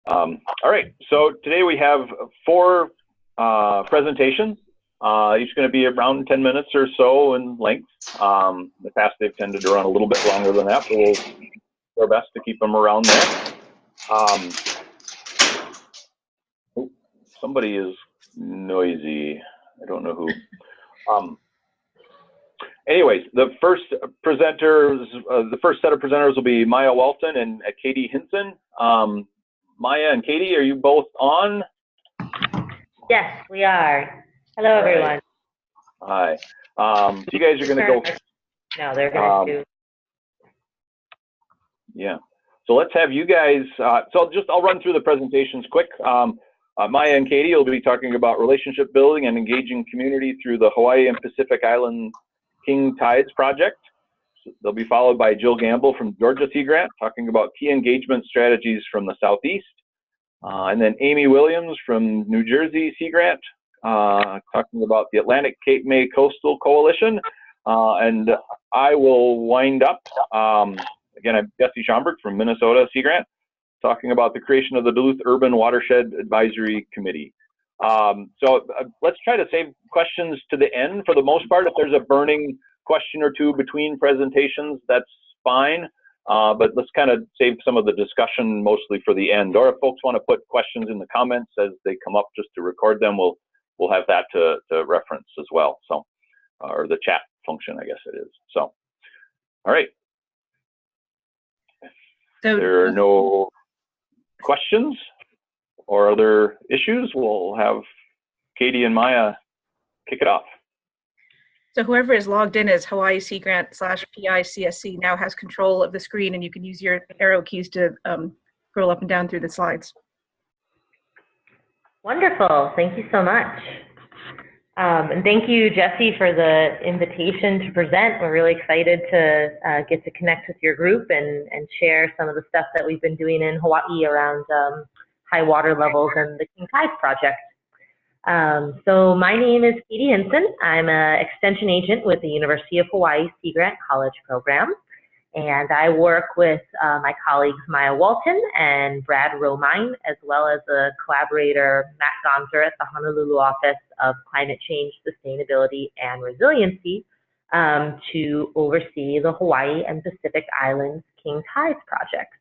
All right, so today we have 4 presentations. Each going to be around 10 minutes or so in length. In the past, they've tended to run a little bit longer than that, but we'll do our best to keep them around there. Somebody is noisy. I don't know who. Anyways, the first presenters, the first set of presenters will be Maya Walton and Katie Hinson. Maya and Katie, are you both on? Yes, we are. Hello, everyone. Hi. So you guys are going to go. No, they're going to. Yeah. So let's have you guys. So I'll run through the presentations quick. Maya and Katie will be talking about relationship building and engaging community through the Hawaii and Pacific Island King Tides project. They'll be followed by Jill Gamble from Georgia Sea Grant talking about key engagement strategies from the Southeast. And then Amy Williams from New Jersey Sea Grant talking about the Atlantic Cape May Coastal Coalition. And I will wind up, again, I'm Jesse Schomburg from Minnesota Sea Grant, talking about the creation of the Duluth Urban Watershed Advisory Committee. So let's try to save questions to the end for the most part. If there's a burning question or two between presentations, that's fine. But let's kind of save some of the discussion mostly for the end. Or if folks want to put questions in the comments as they come up just to record them, we'll have that to reference as well. So, or the chat function, I guess it is. So, all right. So, if there are no questions or other issues, we'll have Katie and Maya kick it off. So whoever is logged in as Hawaii Sea Grant /PICSC now has control of the screen, and you can use your arrow keys to scroll up and down through the slides. Wonderful. Thank you so much. And thank you, Jesse, for the invitation to present. We're really excited to get to connect with your group and share some of the stuff that we've been doing in Hawaii around high water levels and the King Tides project. So my name is Katie Hinson. I'm an extension agent with the University of Hawaii Sea Grant College Program. And I work with my colleagues Maya Walton and Brad Romine, as well as a collaborator, Matt Gonzer, at the Honolulu Office of Climate Change, Sustainability, and Resiliency to oversee the Hawaii and Pacific Islands King Tides project.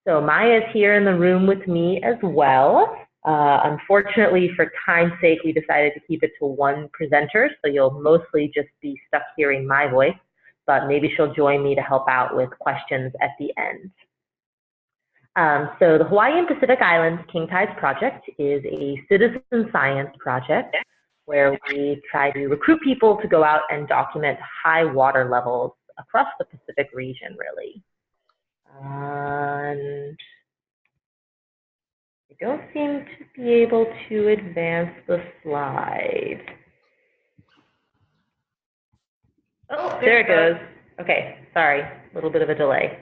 So Maya is here in the room with me as well. Unfortunately, for time's sake, we decided to keep it to one presenter, so you'll mostly just be stuck hearing my voice, but maybe she'll join me to help out with questions at the end. So the Hawaii and Pacific Islands King Tides project is a citizen science project where we try to recruit people to go out and document high water levels across the Pacific region, really. And I don't seem to be able to advance the slide. Oh, there it goes. Okay, sorry, a little bit of a delay.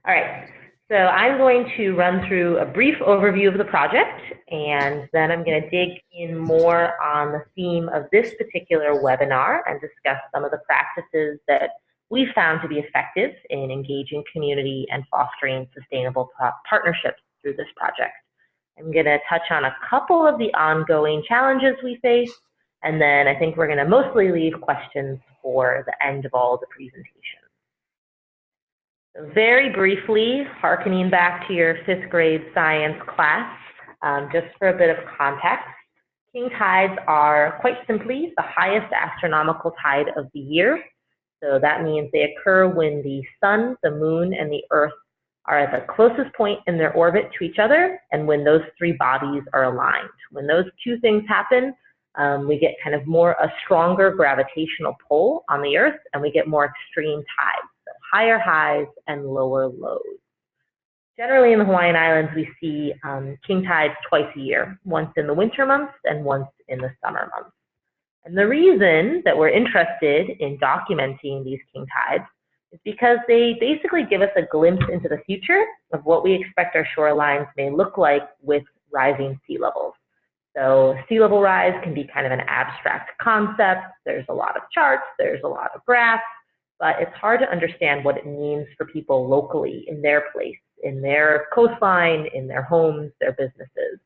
All right, so I'm going to run through a brief overview of the project, and then I'm going to dig in more on the theme of this particular webinar and discuss some of the practices that we found to be effective in engaging community and fostering sustainable partnerships through this project. I'm going to touch on a couple of the ongoing challenges we face, and then I think we're going to mostly leave questions for the end of all the presentations. So very briefly, hearkening back to your 5th grade science class, just for a bit of context, King Tides are quite simply the highest astronomical tide of the year. So that means they occur when the sun, the moon, and the earth are at the closest point in their orbit to each other, and when those 3 bodies are aligned. When those 2 things happen, we get kind of a stronger gravitational pull on the earth, and we get more extreme tides, so higher highs and lower lows. Generally in the Hawaiian Islands, we see king tides twice a year, once in the winter months and once in the summer months. And the reason that we're interested in documenting these king tides is because they basically give us a glimpse into the future of what we expect our shorelines may look like with rising sea levels. So sea level rise can be kind of an abstract concept. There's a lot of charts, there's a lot of graphs, but it's hard to understand what it means for people locally in their place in their coastline, in their homes, their businesses.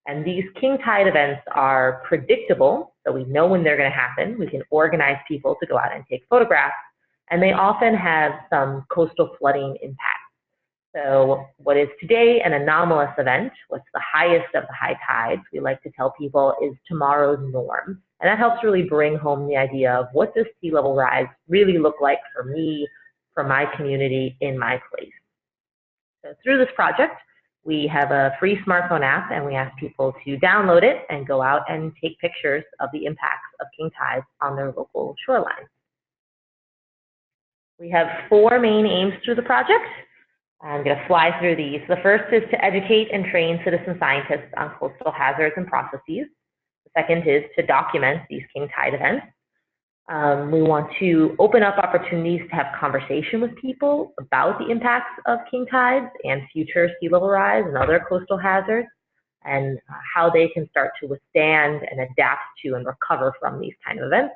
And these king tide events are predictable, so we know when they're going to happen. We can organize people to go out and take photographs, and they often have some coastal flooding impact. So what is today an anomalous event, what's the highest of the high tides, we like to tell people is tomorrow's norm. And that helps really bring home the idea of what does sea level rise really look like for me, for my community, in my place. So through this project, we have a free smartphone app, and we ask people to download it and go out and take pictures of the impacts of king tides on their local shoreline. We have 4 main aims through the project. I'm going to fly through these. The first is to educate and train citizen scientists on coastal hazards and processes. The second is to document these king tide events. We want to open up opportunities to have conversation with people about the impacts of king tides and future sea level rise and other coastal hazards, and how they can start to withstand and adapt to and recover from these kind of events.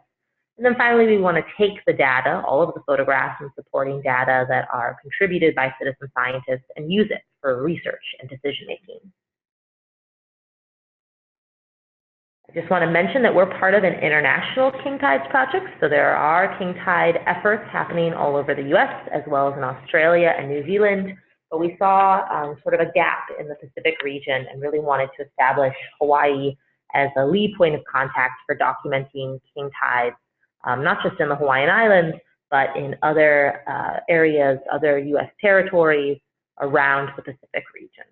And then finally, we want to take the data, all of the photographs and supporting data that are contributed by citizen scientists, and use it for research and decision making. I just want to mention that we're part of an international king tides project, so there are king tide efforts happening all over the US as well as in Australia and New Zealand, but we saw sort of a gap in the Pacific region and really wanted to establish Hawaii as a lead point of contact for documenting king tides, not just in the Hawaiian Islands, but in other areas, other US territories around the Pacific region.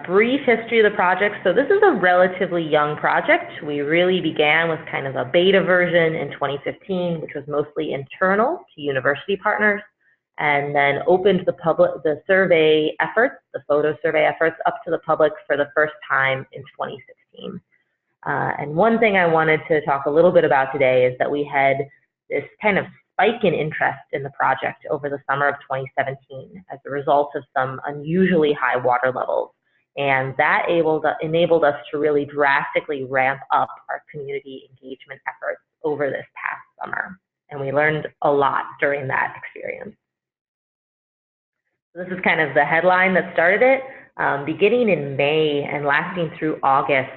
Brief history of the project. So this is a relatively young project. We really began with kind of a beta version in 2015, which was mostly internal to university partners, and then opened the survey efforts, the photo survey efforts, up to the public for the first time in 2016. And one thing I wanted to talk a little bit about today is that we had this kind of spike in interest in the project over the summer of 2017 as a result of some unusually high water levels. And that enabled us to really drastically ramp up our community engagement efforts over this past summer. And we learned a lot during that experience. So this is kind of the headline that started it. Beginning in May and lasting through August,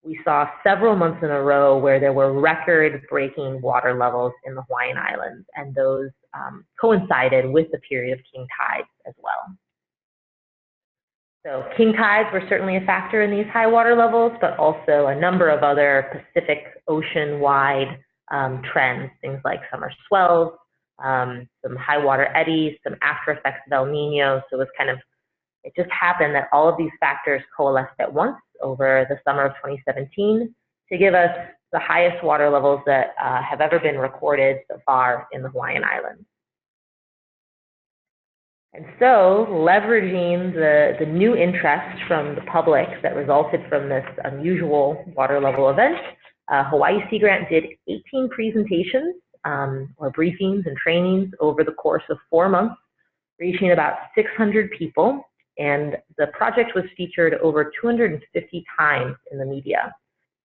we saw several months in a row where there were record-breaking water levels in the Hawaiian Islands, and those coincided with the period of king tides as well. So king tides were certainly a factor in these high water levels, but also a number of other Pacific Ocean-wide trends, things like summer swells, some high water eddies, some after effects of El Nino. So it just happened that all of these factors coalesced at once over the summer of 2017 to give us the highest water levels that have ever been recorded so far in the Hawaiian Islands. And so, leveraging the new interest from the public that resulted from this unusual water level event, Hawaii Sea Grant did 18 presentations or briefings and trainings over the course of 4 months, reaching about 600 people. And the project was featured over 250 times in the media.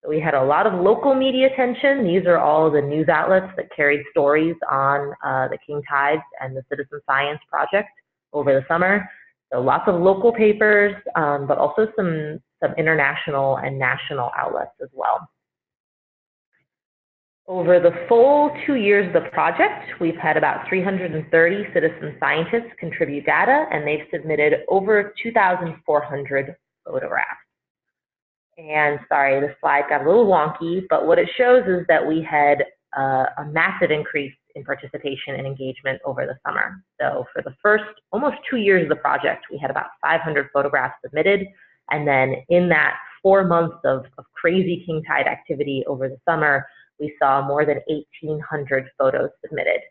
So we had a lot of local media attention. These are all the news outlets that carried stories on the king tides and the citizen science project over the summer. So lots of local papers, but also some international and national outlets as well. Over the full 2 years of the project, we've had about 330 citizen scientists contribute data, and they've submitted over 2,400 photographs. And sorry, the slide got a little wonky, but what it shows is that we had a massive increase in participation and engagement over the summer. So for the first almost 2 years of the project, we had about 500 photographs submitted. And then in that 4 months of crazy king tide activity over the summer, we saw more than 1,800 photos submitted.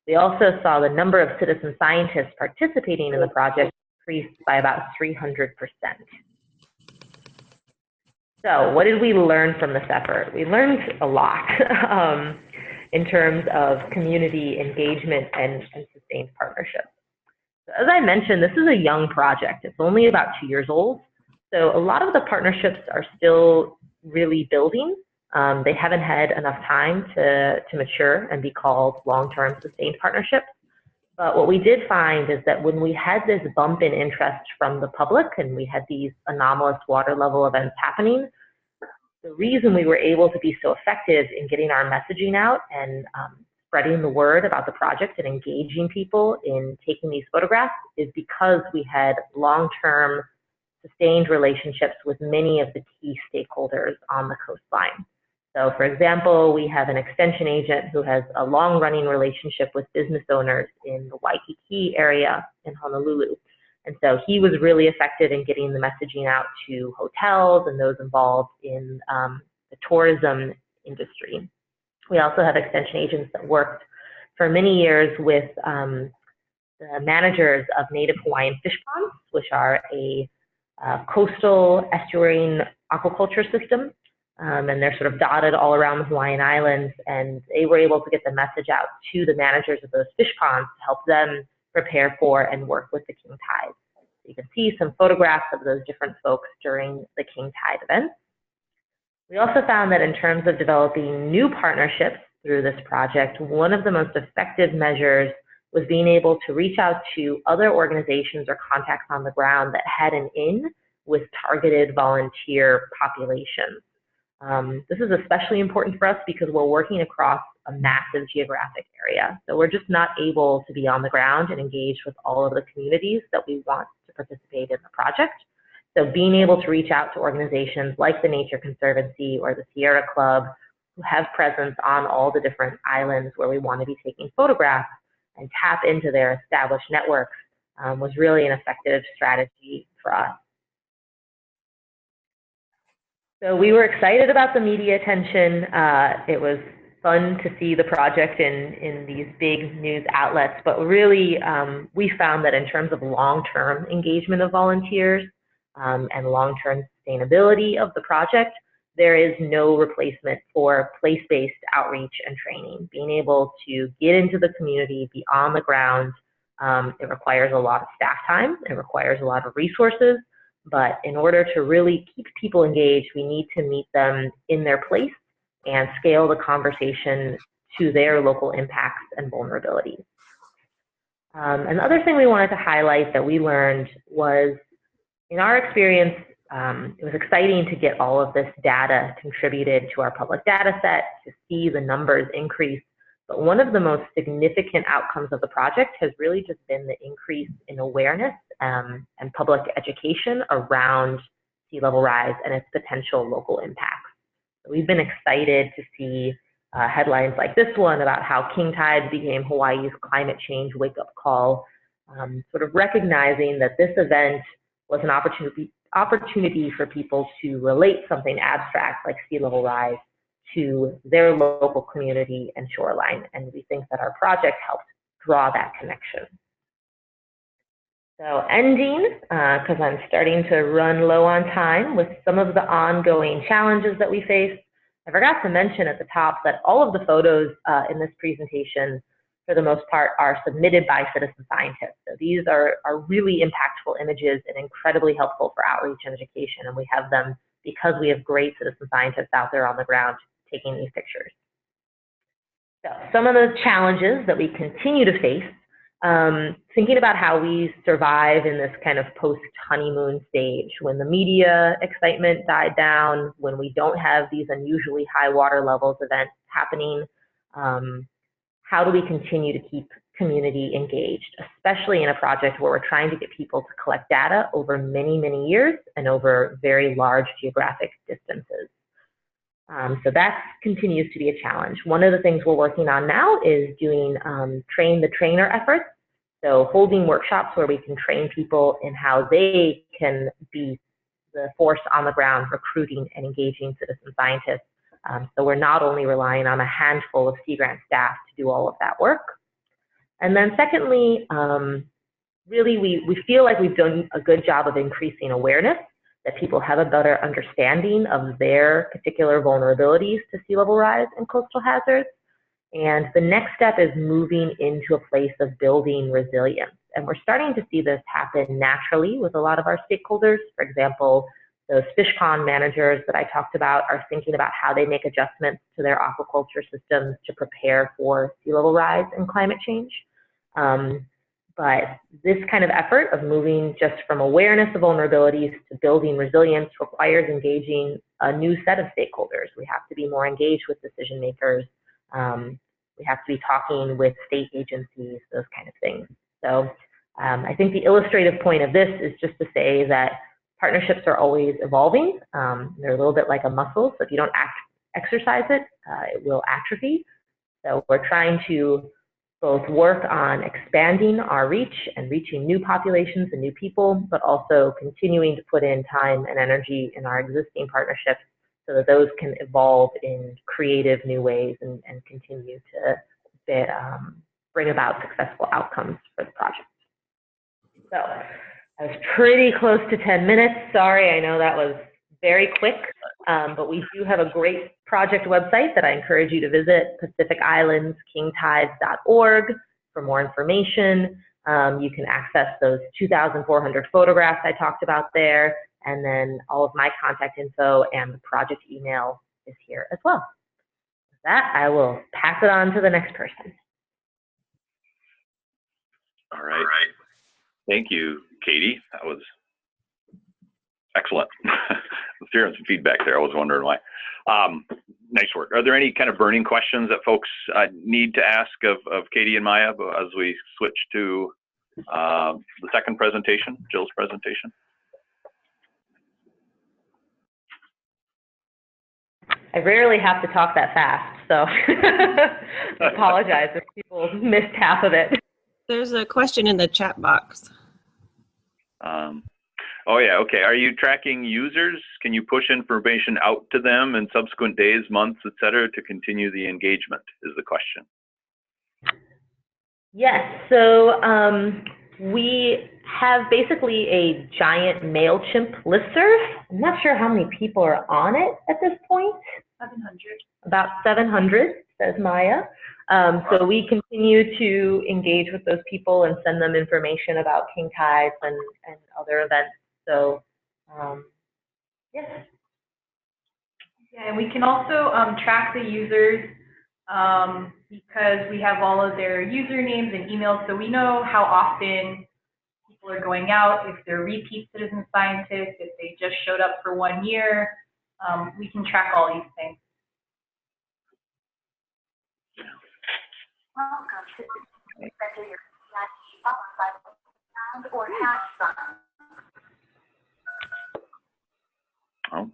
We also saw the number of citizen scientists participating in the project increase by about 300%. So what did we learn from this effort? We learned a lot in terms of community engagement and sustained partnerships. So as I mentioned, this is a young project. It's only about 2 years old. So a lot of the partnerships are still really building. They haven't had enough time to mature and be called long-term sustained partnerships. But what we did find is that when we had this bump in interest from the public and we had these anomalous water level events happening, the reason we were able to be so effective in getting our messaging out and spreading the word about the project and engaging people in taking these photographs is because we had long-term sustained relationships with many of the key stakeholders on the coastline. So for example, we have an extension agent who has a long-running relationship with business owners in the Waikiki area in Honolulu. And so he was really effective in getting the messaging out to hotels and those involved in the tourism industry. We also have extension agents that worked for many years with the managers of native Hawaiian fish ponds, which are a coastal estuarine aquaculture system. And they're sort of dotted all around the Hawaiian Islands, and they were able to get the message out to the managers of those fish ponds to help them prepare for and work with the king tide. You can see some photographs of those different folks during the king tide events. We also found that in terms of developing new partnerships through this project, one of the most effective measures was being able to reach out to other organizations or contacts on the ground that had an in with targeted volunteer populations. This is especially important for us because we're working across a massive geographic area. So we're just not able to be on the ground and engage with all of the communities that we want to participate in the project. So being able to reach out to organizations like the Nature Conservancy or the Sierra Club, who have presence on all the different islands where we want to be taking photographs and tap into their established networks, was really an effective strategy for us. So we were excited about the media attention. It was fun to see the project in these big news outlets, but really we found that in terms of long-term engagement of volunteers and long-term sustainability of the project, there is no replacement for place-based outreach and training. Being able to get into the community, be on the ground, it requires a lot of staff time, it requires a lot of resources, but in order to really keep people engaged, we need to meet them in their place and scale the conversation to their local impacts and vulnerabilities. Another thing we wanted to highlight that we learned was, in our experience, it was exciting to get all of this data contributed to our public data set, to see the numbers increase. But one of the most significant outcomes of the project has really just been the increase in awareness and public education around sea level rise and its potential local impacts. So we've been excited to see headlines like this one about how king tide became Hawaii's climate change wake-up call, sort of recognizing that this event was an opportunity for people to relate something abstract like sea level rise to their local community and shoreline. And we think that our project helped draw that connection. So ending, because I'm starting to run low on time, with some of the ongoing challenges that we face. I forgot to mention at the top that all of the photos in this presentation, for the most part, are submitted by citizen scientists. So these are really impactful images and incredibly helpful for outreach and education. And we have them because we have great citizen scientists out there on the ground taking these pictures. So some of the challenges that we continue to face, thinking about how we survive in this kind of post-honeymoon stage, when the media excitement died down, when we don't have these unusually high water levels events happening, how do we continue to keep community engaged, especially in a project where we're trying to get people to collect data over many, many years and over very large geographic distances. So that continues to be a challenge. One of the things we're working on now is doing train the trainer efforts. So holding workshops where we can train people in how they can be the force on the ground, recruiting and engaging citizen scientists. So we're not only relying on a handful of Sea Grant staff to do all of that work. And then secondly, really we feel like we've done a good job of increasing awareness, that people have a better understanding of their particular vulnerabilities to sea level rise and coastal hazards. And the next step is moving into a place of building resilience. And we're starting to see this happen naturally with a lot of our stakeholders. For example, those fish pond managers that I talked about are thinking about how they make adjustments to their aquaculture systems to prepare for sea level rise and climate change. But this kind of effort of moving just from awareness of vulnerabilities to building resilience requires engaging a new set of stakeholders. We have to be more engaged with decision makers. We have to be talking with state agencies, those kind of things. So I think the illustrative point of this is just to say that partnerships are always evolving. They're a little bit like a muscle, so if you don't exercise it, it will atrophy. So we're trying to both work on expanding our reach and reaching new populations and new people, but also continuing to put in time and energy in our existing partnerships so that those can evolve in creative new ways and continue to bring about successful outcomes for the project. So I was pretty close to 10 minutes. Sorry, I know that was very quick, but we do have a great project website that I encourage you to visit, pacificislandskingtides.org, for more information. You can access those 2,400 photographs I talked about there, and then all of my contact info and the project email is here as well. With that, I will pass it on to the next person. All right. Thank you, Katie. That was excellent. I was hearing some feedback there. I was wondering why. Nice work. Are there any kind of burning questions that folks need to ask of Katie and Maya as we switch to the second presentation, Jill's presentation? I rarely have to talk that fast, so I apologize if people missed half of it. There's a question in the chat box. Oh yeah, okay. Are you tracking users? Can you push information out to them in subsequent days, months, et cetera, to continue the engagement, is the question. Yes, so we have basically a giant MailChimp listserv. I'm not sure how many people are on it at this point. 700. About 700, says Maya. So we continue to engage with those people and send them information about King Tides and other events. So, yes. Yeah, and we can also track the users because we have all of their usernames and emails, so we know how often people are going out, if they're repeat citizen scientists, if they just showed up for 1 year. We can track all these things. Welcome to enter your PIC followed by the pound or hash sign. Oh,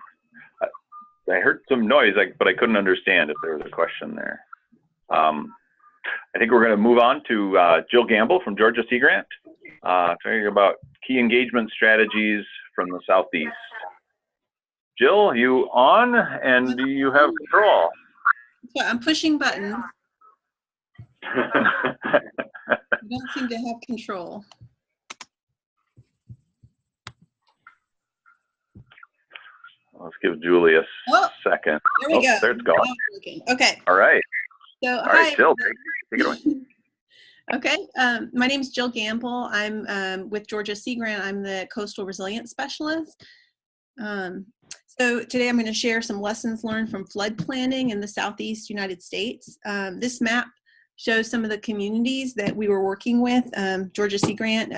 I heard some noise, but I couldn't understand if there was a question there. I think we're going to move on to Jill Gamble from Georgia Sea Grant, talking about key engagement strategies from the Southeast. Jill, you on, and do you have control? Yeah, I'm pushing buttons. I don't seem to have control. Let's give Julie a second. There we go. There it's going. Okay. All right. So, all right, Jill, take it away. Okay. My name is Jill Gamble. I'm with Georgia Sea Grant. I'm the Coastal Resilience Specialist. So today I'm going to share some lessons learned from flood planning in the Southeast United States. This map shows some of the communities that we were working with, Georgia Sea Grant,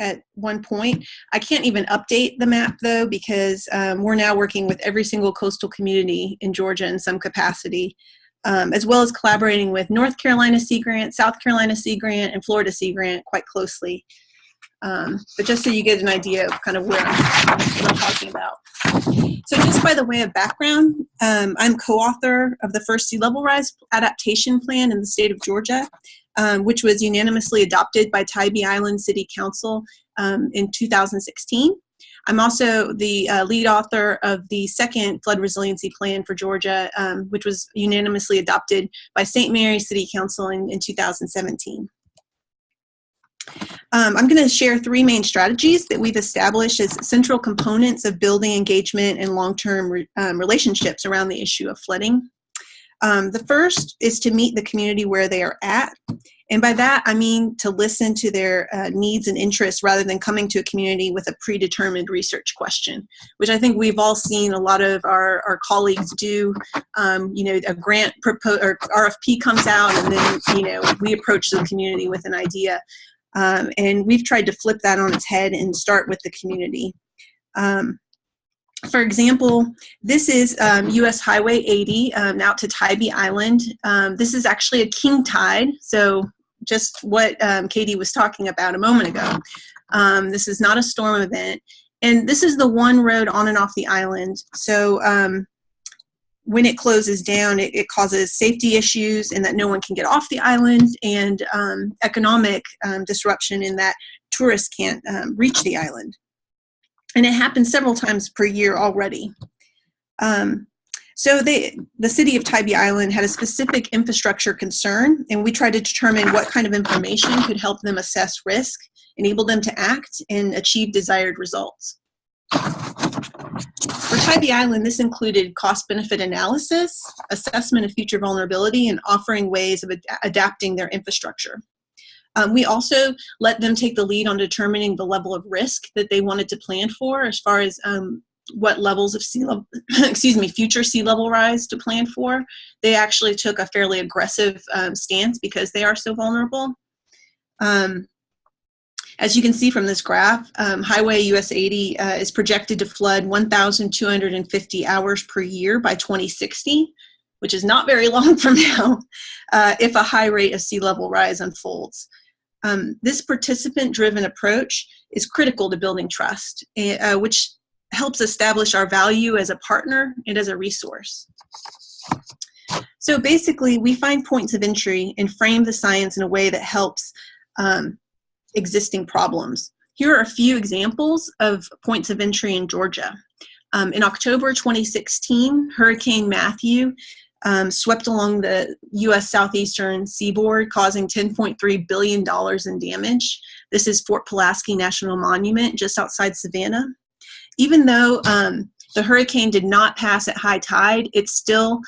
at one point. I can't even update the map though, because we're now working with every single coastal community in Georgia in some capacity, as well as collaborating with North Carolina Sea Grant, South Carolina Sea Grant, and Florida Sea Grant quite closely. But just so you get an idea of kind of what I'm talking about. So just by the way of background, I'm co-author of the first sea level rise adaptation plan in the state of Georgia, which was unanimously adopted by Tybee Island City Council in 2016. I'm also the lead author of the second flood resiliency plan for Georgia, which was unanimously adopted by St. Mary's City Council in 2017. I'm going to share three main strategies that we've established as central components of building engagement and long-term relationships around the issue of flooding. The first is to meet the community where they are at, And by that, I mean to listen to their needs and interests rather than coming to a community with a predetermined research question, which I think we've all seen a lot of our colleagues do. You know, a grant or RFP comes out, and then, you know, we approach the community with an idea. And we've tried to flip that on its head and start with the community. For example, this is US Highway 80 out to Tybee Island. This is actually a king tide, so just what Katie was talking about a moment ago. This is not a storm event. And this is the one road on and off the island. So when it closes down, it causes safety issues in that no one can get off the island, and economic disruption in that tourists can't reach the island. And it happens several times per year already. So the city of Tybee Island had a specific infrastructure concern, and we tried to determine what kind of information could help them assess risk, enable them to act, and achieve desired results. For Tybee Island, this included cost-benefit analysis, assessment of future vulnerability, and offering ways of adapting their infrastructure. We also let them take the lead on determining the level of risk that they wanted to plan for, as far as what levels of sea level, future sea level rise to plan for. They actually took a fairly aggressive stance because they are so vulnerable. As you can see from this graph, Highway US 80 is projected to flood 1,250 hours per year by 2060, which is not very long from now, if a high rate of sea level rise unfolds. This participant-driven approach is critical to building trust, which helps establish our value as a partner and as a resource. So basically, we find points of entry and frame the science in a way that helps existing problems. Here are a few examples of points of entry in Georgia. In October 2016, Hurricane Matthew swept along the U.S. southeastern seaboard, causing $10.3 billion in damage. This is Fort Pulaski National Monument, just outside Savannah. Even though the hurricane did not pass at high tide, it still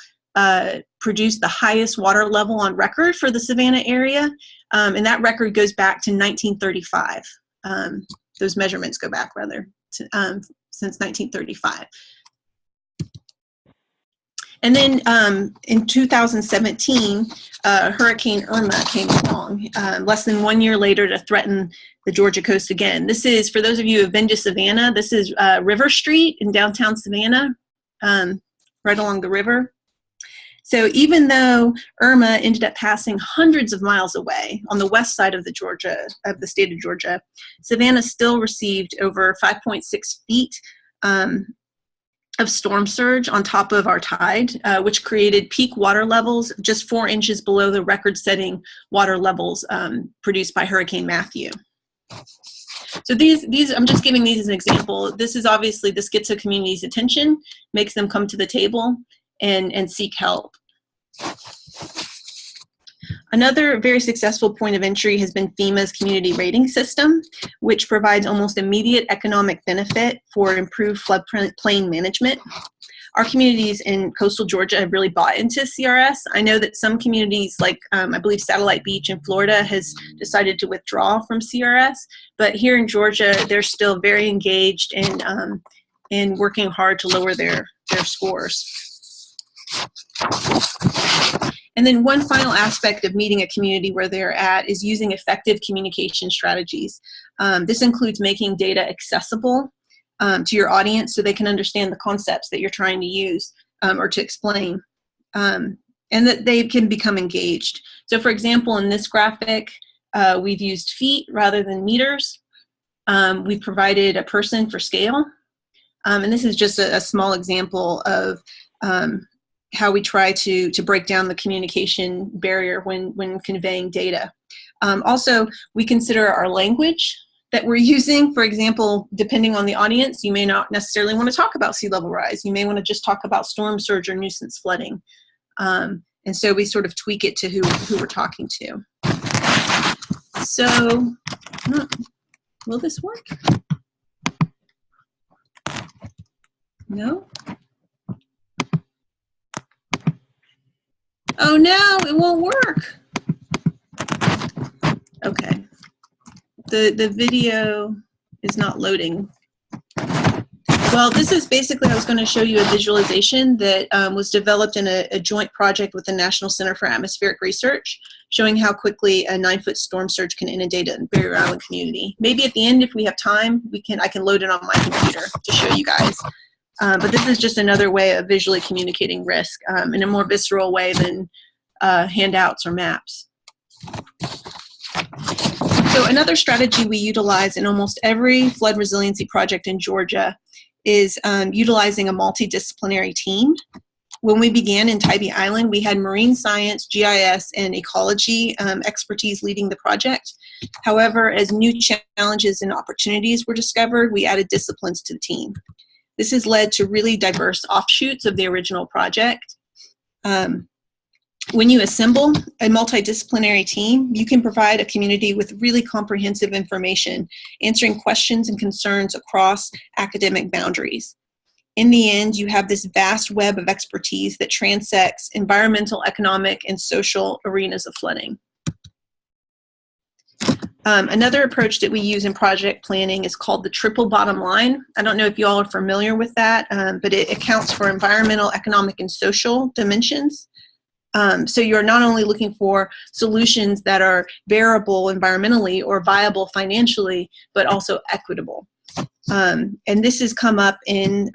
produced the highest water level on record for the Savannah area, and that record goes back to 1935. Those measurements go back, rather, to, since 1935. And then in 2017, Hurricane Irma came along, less than 1 year later, to threaten the Georgia coast again. This is, for those of you who have been to Savannah, this is River Street in downtown Savannah, right along the river. So even though Irma ended up passing hundreds of miles away on the west side of the state of Georgia, Savannah still received over 5.6 feet of storm surge on top of our tide, which created peak water levels just 4 inches below the record-setting water levels produced by Hurricane Matthew. So these, I'm just giving these as an example. This is obviously, this gets a community's attention, makes them come to the table and seek help. Another very successful point of entry has been FEMA's community rating system, which provides almost immediate economic benefit for improved floodplain management. Our communities in coastal Georgia have really bought into CRS. I know that some communities, like I believe Satellite Beach in Florida, has decided to withdraw from CRS, but here in Georgia, they're still very engaged and working hard to lower their scores. And then one final aspect of meeting a community where they're at is using effective communication strategies. This includes making data accessible to your audience so they can understand the concepts that you're trying to use or to explain, and that they can become engaged. So for example, in this graphic, we've used feet rather than meters. We've provided a person for scale. And this is just a small example of how we try to break down the communication barrier when conveying data. Also, we consider our language that we're using. For example, depending on the audience, you may not necessarily want to talk about sea level rise. You may want to just talk about storm surge or nuisance flooding. And so we sort of tweak it to who we're talking to. So, will this work? No? Oh no, it won't work. the video is not loading. Well, this is basically, I was going to show you a visualization that was developed in a joint project with the National Center for Atmospheric Research, showing how quickly a 9-foot storm surge can inundate a Barrier Island community. Maybe at the end, if we have time, I can load it on my computer to show you guys. But this is just another way of visually communicating risk in a more visceral way than handouts or maps. So another strategy we utilize in almost every flood resiliency project in Georgia is utilizing a multidisciplinary team. When we began in Tybee Island, we had marine science, GIS, and ecology expertise leading the project. However, as new challenges and opportunities were discovered, we added disciplines to the team. This has led to really diverse offshoots of the original project. When you assemble a multidisciplinary team, you can provide a community with really comprehensive information, answering questions and concerns across academic boundaries. In the end, you have this vast web of expertise that transects environmental, economic, and social arenas of flooding. Another approach that we use in project planning is called the triple bottom line. I don't know if you all are familiar with that, but it accounts for environmental, economic, and social dimensions. So you're not only looking for solutions that are bearable environmentally or viable financially, but also equitable. And this has come up in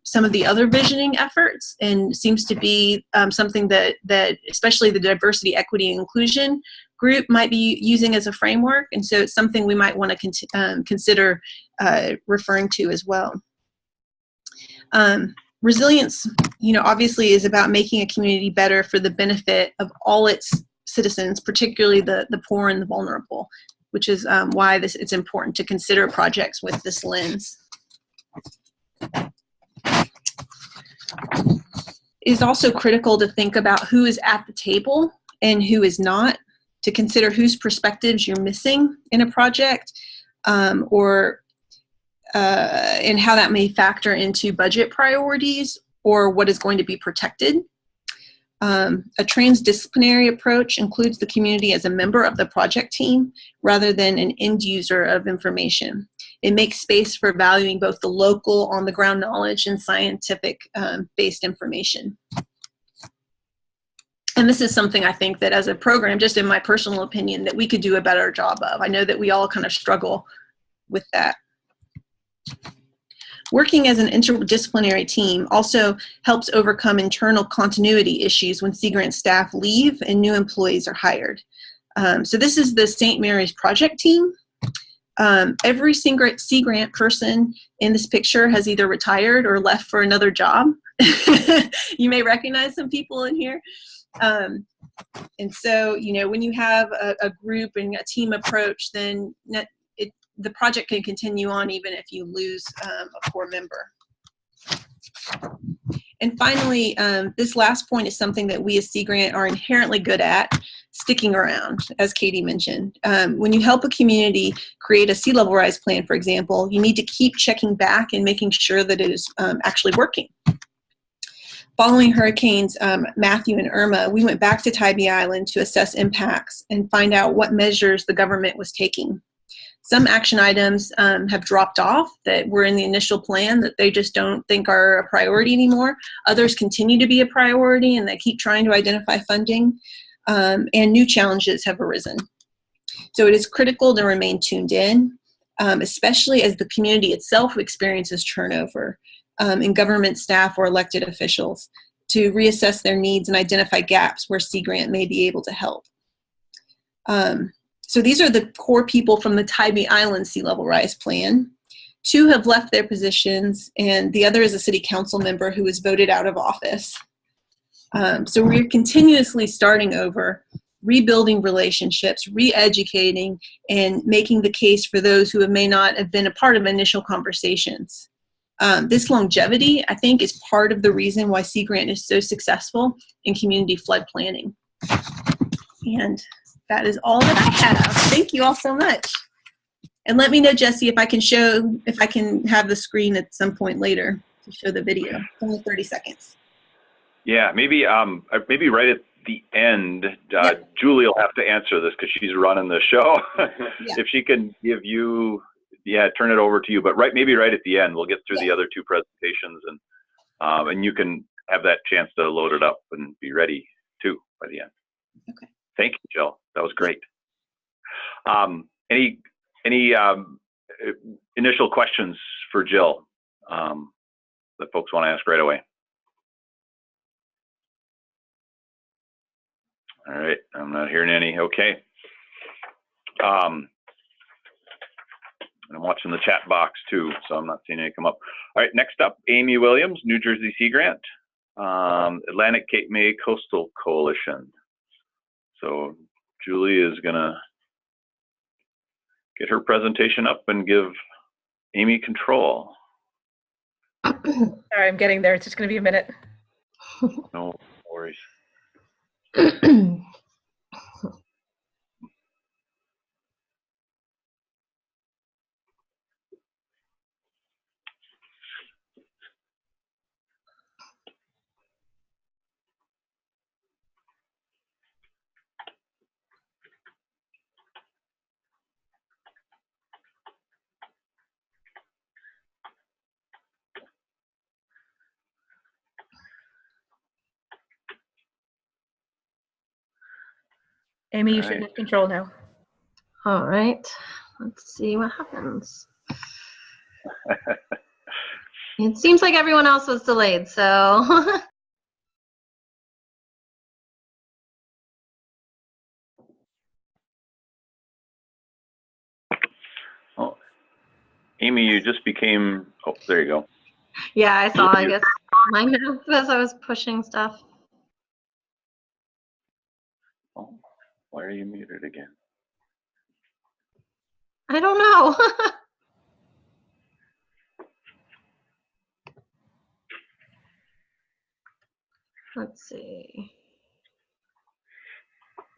some of the other visioning efforts and seems to be something that especially the diversity, equity, and inclusion group might be using as a framework. And so it's something we might want to consider referring to as well. Resilience, obviously is about making a community better for the benefit of all its citizens, particularly the poor and the vulnerable, which is why it's important to consider projects with this lens. It is also critical to think about who is at the table and who is not, to consider whose perspectives you're missing in a project, and how that may factor into budget priorities or what is going to be protected. A transdisciplinary approach includes the community as a member of the project team rather than an end user of information. It makes space for valuing both the local on-the-ground knowledge and scientific based information. And this is something I think that as a program, just in my personal opinion, that we could do a better job of. I know that we all kind of struggle with that. Working as an interdisciplinary team also helps overcome internal continuity issues when Sea Grant staff leave and new employees are hired. So this is the St. Mary's project team. Every Sea Grant person in this picture has either retired or left for another job. You may recognize some people in here. And so, when you have a group and a team approach, then the project can continue on even if you lose a core member. And finally, this last point is something that we as Sea Grant are inherently good at, sticking around, as Katie mentioned. When you help a community create a sea level rise plan, for example, you need to keep checking back and making sure that it is actually working. Following hurricanes Matthew and Irma, we went back to Tybee Island to assess impacts and find out what measures the government was taking. Some action items have dropped off that were in the initial plan that they just don't think are a priority anymore. Others continue to be a priority and they keep trying to identify funding, and new challenges have arisen. So it is critical to remain tuned in, especially as the community itself experiences turnover in government staff or elected officials, to reassess their needs and identify gaps where Sea Grant may be able to help. So these are the core people from the Tybee Island Sea Level Rise Plan. 2 have left their positions, and the other is a city council member who was voted out of office. So we're continuously starting over, rebuilding relationships, re-educating, and making the case for those who may not have been a part of initial conversations. This longevity, I think, is part of the reason why Sea Grant is so successful in community flood planning. And that is all that I have. Thank you all so much. And let me know, Jesse, if I can have the screen at some point later to show the video. It's only 30 seconds. Yeah, maybe right at the end, Julie will have to answer this because she's running the show. If she can give you, turn it over to you. But maybe right at the end, we'll get through the other two presentations, and you can have that chance to load it up and be ready too by the end. Okay. Thank you, Jill. That was great. Any initial questions for Jill that folks want to ask right away? All right, I'm not hearing any. Okay. I'm watching the chat box too, so I'm not seeing any come up. All right, next up, Amy Williams, New Jersey Sea Grant, Atlantic Cape May Coastal Coalition. So Julie is gonna get her presentation up and give Amy control. Sorry, I'm getting there. It's just going to be a minute. No worries. Amy, you should have control now. All right, let's see what happens. It seems like everyone else was delayed, so. Oh, Amy, you just became, oh, there you go. Yeah, I saw, I guess, my mouth as I was pushing stuff. Oh, why are you muted again? I don't know. Let's see.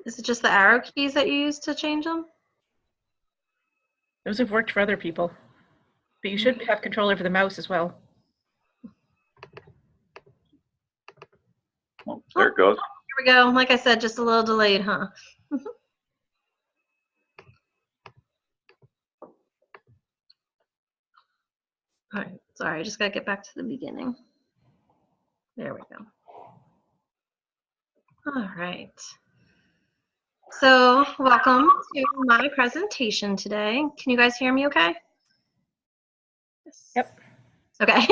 Is it just the arrow keys that you use to change them? Those have worked for other people. But you should have control over the mouse as well. Oh, there it goes. Here we go. Like I said, just a little delayed, huh? All right, sorry, I just gotta get back to the beginning. There we go. All right. So welcome to my presentation today. Can you guys hear me okay? Yes. Yep. Okay.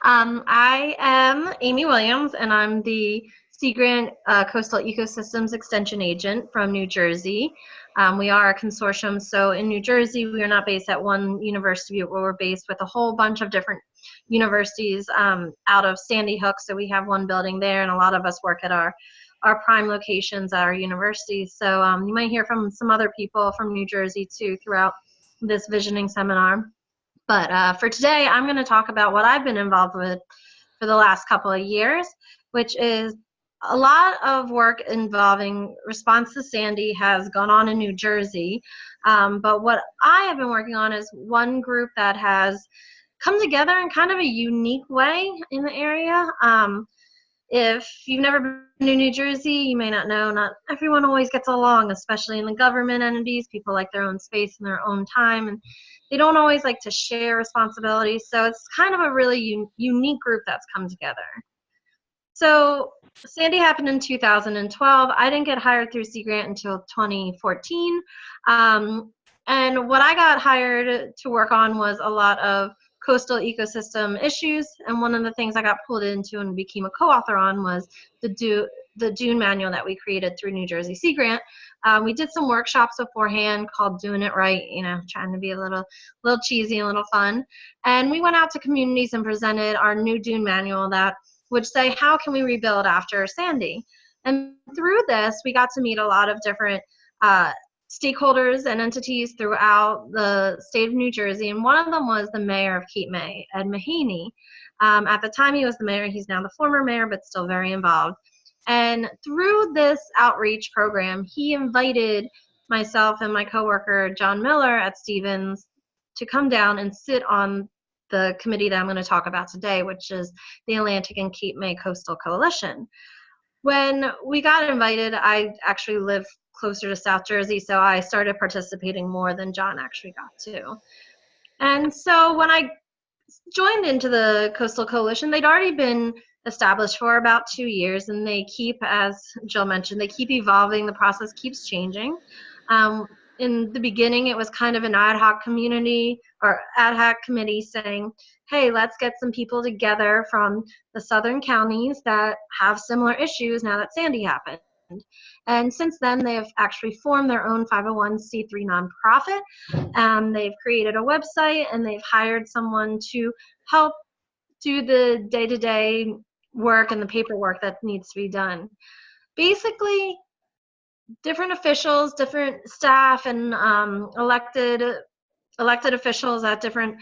I am Amy Williams, and I'm the Sea Grant Coastal Ecosystems Extension Agent from New Jersey. We are a consortium, so in New Jersey, we are not based at one university, but we're based with a whole bunch of different universities out of Sandy Hook. So we have one building there, and a lot of us work at our prime locations at our universities. So you might hear from some other people from New Jersey too throughout this visioning seminar. But for today, I'm going to talk about what I've been involved with for the last couple of years, which is a lot of work involving response to Sandy has gone on in New Jersey. But what I have been working on is one group that has come together in kind of a unique way in the area. If you've never been to New Jersey, you may not know, not everyone always gets along, especially in the government entities. People like their own space and their own time, and they don't always like to share responsibilities. So it's kind of a really unique group that's come together. So Sandy happened in 2012. I didn't get hired through Sea Grant until 2014. And what I got hired to work on was a lot of coastal ecosystem issues, and one of the things I got pulled into and became a co-author on was the dune manual that we created through New Jersey Sea Grant. We did some workshops beforehand called Doing It Right, you know, trying to be a little cheesy and a little fun, and we went out to communities and presented our new dune manual that would say, how can we rebuild after Sandy? And through this, we got to meet a lot of different stakeholders and entities throughout the state of New Jersey, and one of them was the mayor of Cape May, Ed Mahaney. At the time he was the mayor, he's now the former mayor, but still very involved. And through this outreach program, he invited myself and my coworker, John Miller at Stevens, to come down and sit on the committee that I'm going to talk about today, which is the Atlantic and Cape May Coastal Coalition. when we got invited, I actually live closer to South Jersey, so I started participating more than John actually got to. And so when I joined into the Coastal Coalition, they'd already been established for about 2 years, and they keep, as Jill mentioned, they keep evolving. The process keeps changing. In the beginning, it was kind of an ad hoc community or ad hoc committee saying, hey, let's get some people together from the southern counties that have similar issues now that Sandy happened. And since then, they have actually formed their own 501c3 nonprofit. They've created a website, and they've hired someone to help do the day-to-day work and the paperwork that needs to be done. Basically, different officials, different staff, and elected officials at different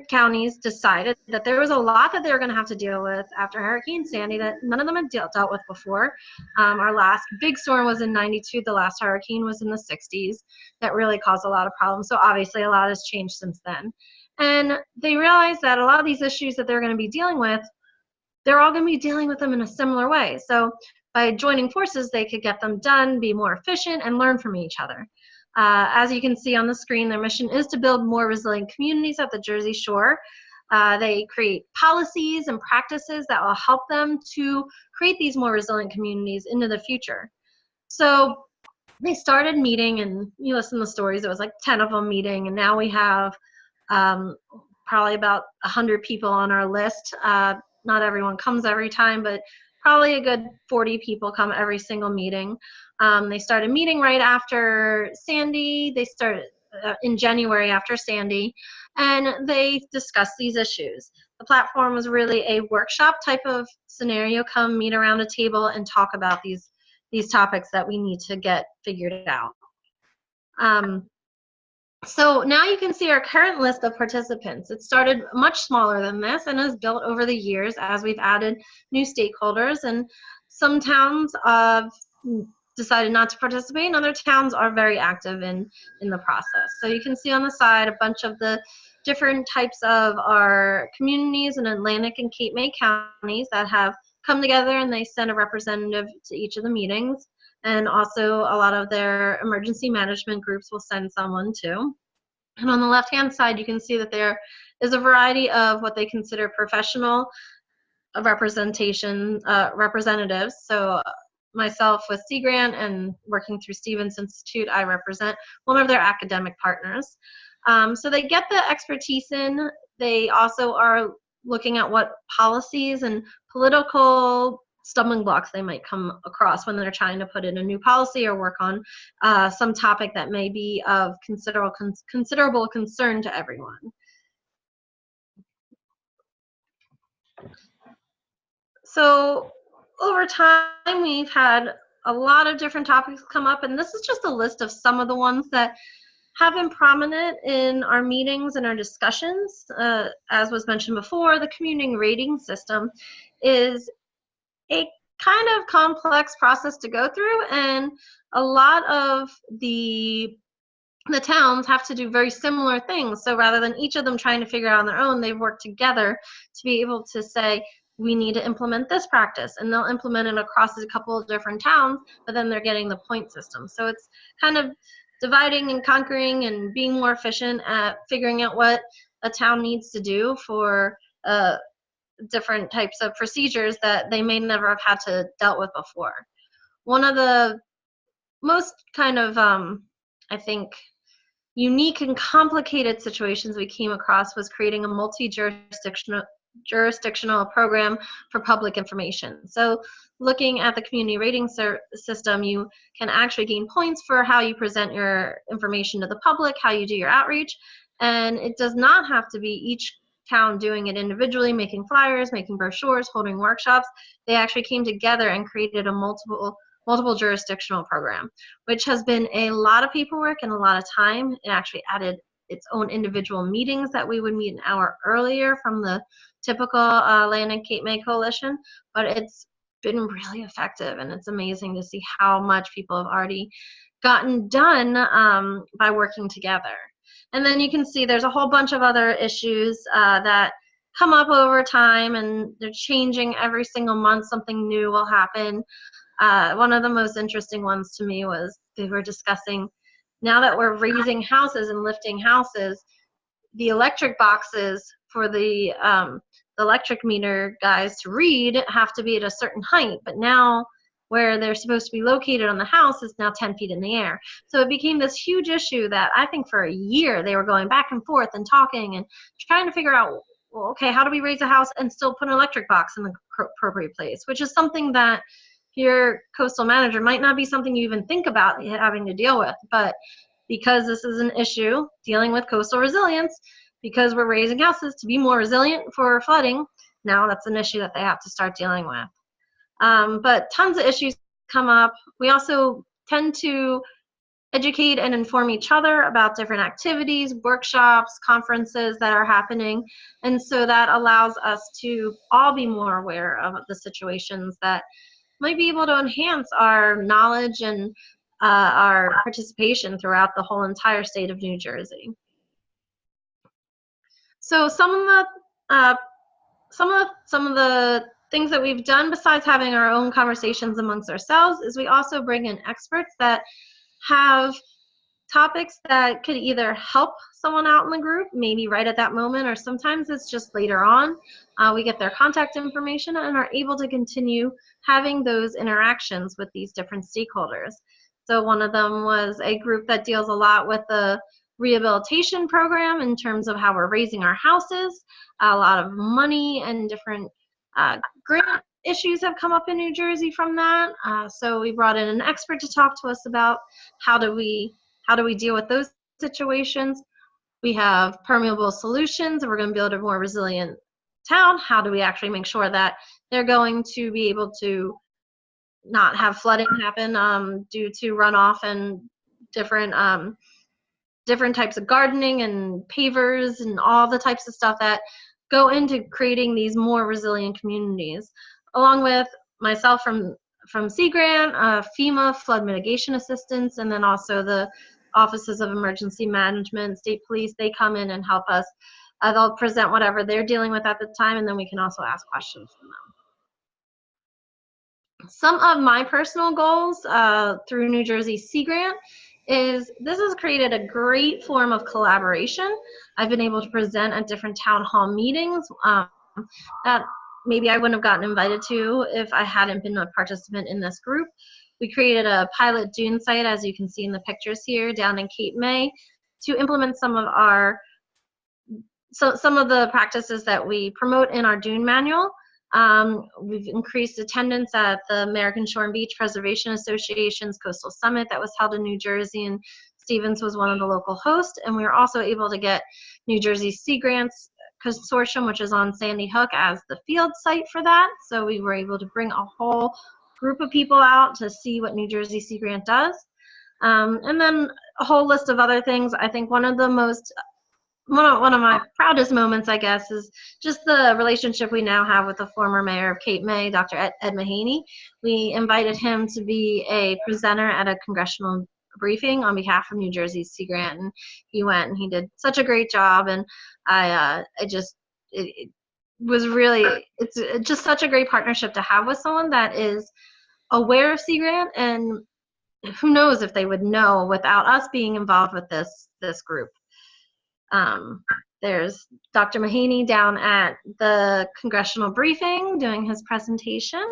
counties decided that there was a lot that they were going to have to deal with after Hurricane Sandy that none of them had dealt with before. Our last big storm was in '92. The last hurricane was in the '60s. That really caused a lot of problems. So obviously a lot has changed since then. And they realized that a lot of these issues that they're going to be dealing with, they're all going to be dealing with them in a similar way. So by joining forces, they could get them done, be more efficient, and learn from each other. As you can see on the screen, their mission is to build more resilient communities at the Jersey Shore. They create policies and practices that will help them to create these more resilient communities into the future. So they started meeting, and you listen to the stories, it was like 10 of them meeting, and now we have probably about 100 people on our list. Not everyone comes every time, but probably a good 40 people come every single meeting. They started meeting right after Sandy. They started in January after Sandy, and they discussed these issues. The platform was really a workshop type of scenario. Come meet around a table and talk about these topics that we need to get figured out. So now you can see our current list of participants. It started much smaller than this and has built over the years as we've added new stakeholders, and some towns decided not to participate, and other towns are very active in the process. So you can see on the side a bunch of the different types of our communities in Atlantic and Cape May counties that have come together, and they send a representative to each of the meetings. And also a lot of their emergency management groups will send someone too. And on the left-hand side, you can see that there is a variety of what they consider professional representatives. So myself with Sea Grant and working through Stevens Institute, I represent one of their academic partners. So they get the expertise in. They also are looking at what policies and political stumbling blocks they might come across when they're trying to put in a new policy or work on some topic that may be of considerable concern to everyone. So over time, we've had a lot of different topics come up, and this is just a list of some of the ones that have been prominent in our meetings and our discussions. As was mentioned before, the community rating system is a kind of complex process to go through, and a lot of the towns have to do very similar things. So rather than each of them trying to figure out on their own, they've worked together to be able to say, we need to implement this practice, and they'll implement it across a couple of different towns, but then they're getting the point system. So it's kind of dividing and conquering and being more efficient at figuring out what a town needs to do for different types of procedures that they may never have had to dealt with before. One of the most kind of, I think, unique and complicated situations we came across was creating a multi-jurisdictional program for public information. So looking at the community rating system, you can actually gain points for how you present your information to the public, how you do your outreach, and it does not have to be each town doing it individually, making flyers, making brochures, holding workshops. They actually came together and created a multiple jurisdictional program, which has been a lot of paperwork and a lot of time. It actually added its own individual meetings that we would meet an hour earlier from the typical Land and Cape May Coalition, but it's been really effective, and it's amazing to see how much people have already gotten done by working together. And then you can see there's a whole bunch of other issues that come up over time, and they're changing every single month. Something new will happen. One of the most interesting ones to me was they were discussing, now that we're raising houses and lifting houses, the electric boxes for the electric meter guys to read have to be at a certain height, but now where they're supposed to be located on the house is now 10 feet in the air. So it became this huge issue that I think for a year they were going back and forth and talking and trying to figure out, well, okay, how do we raise a house and still put an electric box in the appropriate place, which is something that your coastal manager might not be something you even think about having to deal with. But because this is an issue dealing with coastal resilience, because we're raising houses to be more resilient for flooding, now that's an issue that they have to start dealing with. But tons of issues come up. We also tend to educate and inform each other about different activities, workshops, conferences that are happening. And so that allows us to all be more aware of the situations that might be able to enhance our knowledge and our participation throughout the whole entire state of New Jersey. So some of the things that we've done besides having our own conversations amongst ourselves is we also bring in experts that have topics that could either help someone out in the group, maybe right at that moment, or sometimes it's just later on. We get their contact information and are able to continue having those interactions with these different stakeholders. So one of them was a group that deals a lot with the rehabilitation program in terms of how we're raising our houses. A lot of money and different grant issues have come up in New Jersey from that. So we brought in an expert to talk to us about how do we deal with those situations. We have permeable solutions. We're going to build a more resilient town. How do we actually make sure that they're going to be able to not have flooding happen due to runoff and different types of gardening and pavers and all the types of stuff that go into creating these more resilient communities. Along with myself from Sea Grant, FEMA, flood mitigation assistance, and then also the Offices of Emergency Management, State Police, they come in and help us. They'll present whatever they're dealing with at the time, and then we can also ask questions from them. Some of my personal goals through New Jersey Sea Grant is this has created a great form of collaboration. I've been able to present at different town hall meetings that maybe I wouldn't have gotten invited to if I hadn't been a participant in this group. We created a pilot dune site, as you can see in the pictures here, down in Cape May, to implement some of the practices that we promote in our dune manual. We've increased attendance at the American Shore and Beach Preservation Association's Coastal Summit that was held in New Jersey, and Stevens was one of the local hosts. And we were also able to get New Jersey Sea Grants Consortium, which is on Sandy Hook, as the field site for that. So we were able to bring a whole group of people out to see what New Jersey Sea Grant does. And then a whole list of other things. I think one of my proudest moments, I guess, is just the relationship we now have with the former mayor of Cape May, Dr. Ed Mahaney. We invited him to be a presenter at a congressional briefing on behalf of New Jersey Sea Grant, and he went and he did such a great job. And it's just such a great partnership to have with someone that is aware of Sea Grant, and who knows if they would know without us being involved with this group. There's Dr. Mahaney down at the congressional briefing doing his presentation.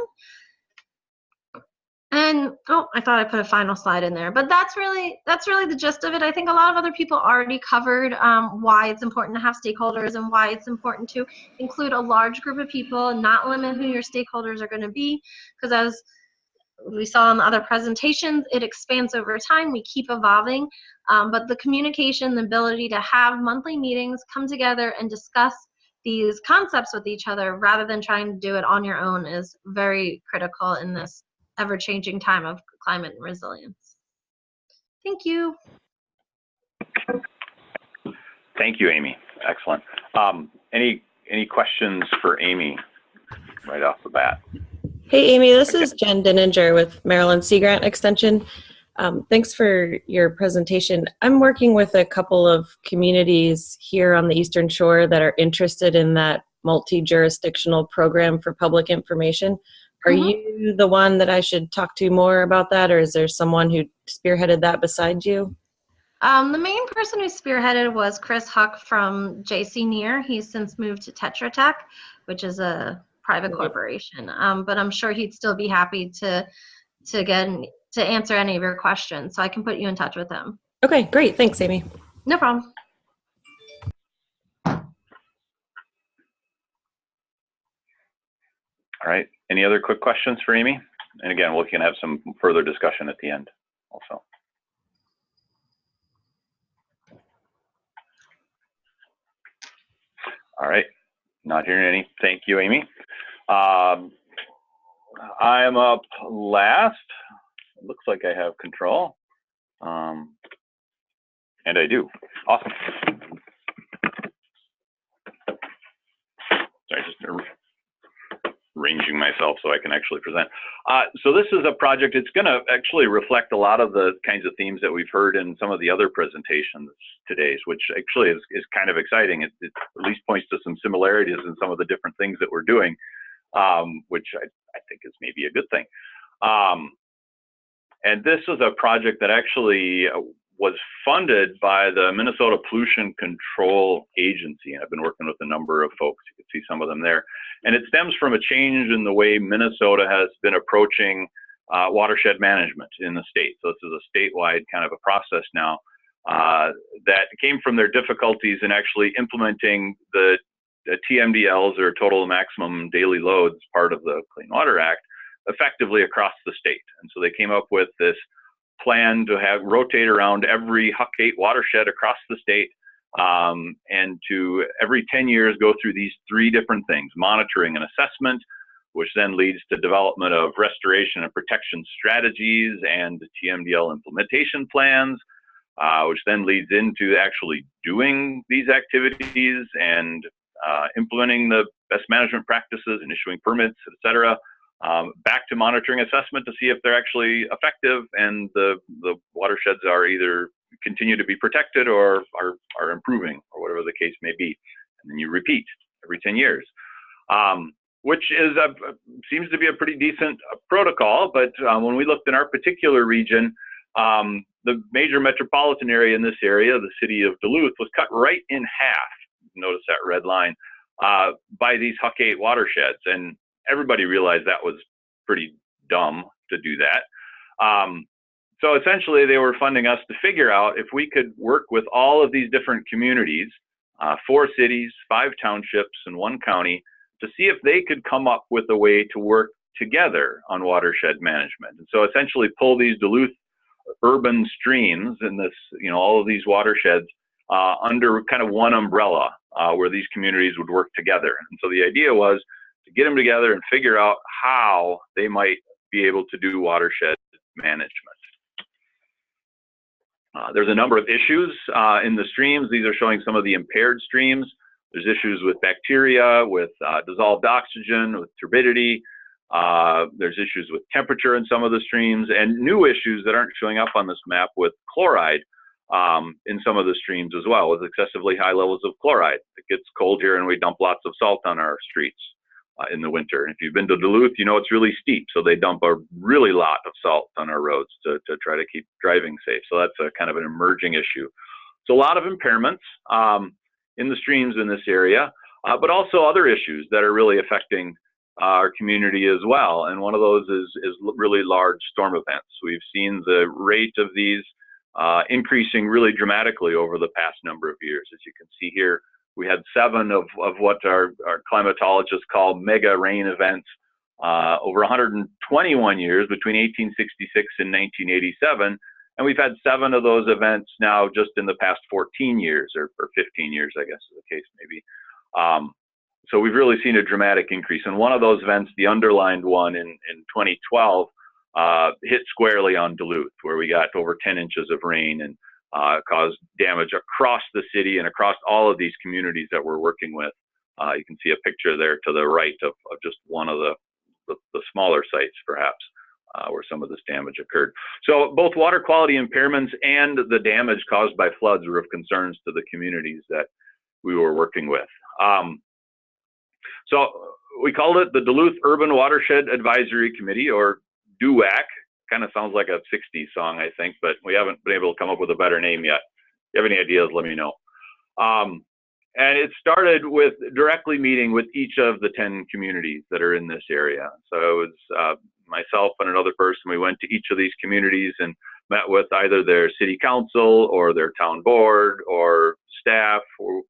And I thought I put a final slide in there, but that's really the gist of it. I think a lot of other people already covered why it's important to have stakeholders and why it's important to include a large group of people and not limit who your stakeholders are going to be, because as we saw in the other presentations, it expands over time. We keep evolving, but the communication, the ability to have monthly meetings, come together and discuss these concepts with each other rather than trying to do it on your own is very critical in this ever-changing time of climate and resilience. Thank you. Thank you, Amy. Excellent. Any questions for Amy right off the bat? Hey, Amy, this is Jan Denninger with Maryland Sea Grant Extension. Thanks for your presentation. I'm working with a couple of communities here on the Eastern Shore that are interested in that multi-jurisdictional program for public information. Are you the one that I should talk to more about that, or is there someone who spearheaded that besides you? The main person who spearheaded was Chris Huck from JC Neer. He's since moved to Tetra Tech, which is a private corporation. But I'm sure he'd still be happy to answer any of your questions. So I can put you in touch with him. Okay, great. Thanks, Amy. No problem. All right. Any other quick questions for Amy? And again, we can have some further discussion at the end also. All right. Not hearing any. Thank you, Amy. I'm up last. It looks like I have control. And I do. Awesome. Sorry, just arranging myself so I can actually present. So this is a project, it's going to actually reflect a lot of the kinds of themes that we've heard in some of the other presentations today, which actually is kind of exciting. It at least points to some similarities in some of the different things that we're doing, which I think is maybe a good thing. And this is a project that actually was funded by the Minnesota Pollution Control Agency. And I've been working with a number of folks. You can see some of them there. And it stems from a change in the way Minnesota has been approaching watershed management in the state. So this is a statewide kind of a process now that came from their difficulties in actually implementing the TMDLs, or total maximum daily loads, part of the Clean Water Act, effectively across the state. And so they came up with this plan to have rotate around every Huck 8 watershed across the state, and to every 10 years go through these 3 different things: monitoring and assessment, which then leads to development of restoration and protection strategies and TMDL implementation plans, which then leads into actually doing these activities and implementing the best management practices and issuing permits, et cetera. Back to monitoring assessment to see if they're actually effective and the watersheds are either continue to be protected or are improving, or whatever the case may be. And then you repeat every 10 years, which is seems to be a pretty decent protocol. But when we looked in our particular region, the major metropolitan area in this area, the city of Duluth, was cut right in half. Notice that red line, by these Huck 8 watersheds. And everybody realized that was pretty dumb to do that. So essentially they were funding us to figure out if we could work with all of these different communities, 4 cities, 5 townships, and 1 county, to see if they could come up with a way to work together on watershed management. And so essentially pull these Duluth urban streams and this, all of these watersheds under kind of one umbrella, where these communities would work together. And so the idea was to get them together and figure out how they might be able to do watershed management. There's a number of issues in the streams. These are showing some of the impaired streams. There's issues with bacteria, with dissolved oxygen, with turbidity. There's issues with temperature in some of the streams, and new issues that aren't showing up on this map with chloride in some of the streams as well, with excessively high levels of chloride. It gets cold here and we dump lots of salt on our streets in the winter. And if you've been to Duluth, you know it's really steep, so they dump a really lot of salt on our roads to try to keep driving safe. So that's a kind of an emerging issue. So a lot of impairments in the streams in this area, but also other issues that are really affecting our community as well. And one of those is really large storm events. We've seen the rate of these increasing really dramatically over the past number of years. As you can see here, we had 7 of what our climatologists call mega rain events over 121 years between 1866 and 1987. And we've had 7 of those events now just in the past 14 years, or 15 years, I guess is the case maybe. So we've really seen a dramatic increase. And one of those events, the underlined one in 2012, hit squarely on Duluth, where we got over 10 inches of rain and caused damage across the city and across all of these communities that we're working with. You can see a picture there to the right of just one of the smaller sites, perhaps, where some of this damage occurred. So both water quality impairments and the damage caused by floods were of concerns to the communities that we were working with. So we called it the Duluth Urban Watershed Advisory Committee, or DUAC. Kind of sounds like a 60s song, I think, but we haven't been able to come up with a better name yet. If you have any ideas, let me know. And it started with directly meeting with each of the 10 communities that are in this area. So it was myself and another person. We went to each of these communities and met with either their city council or their town board or staff,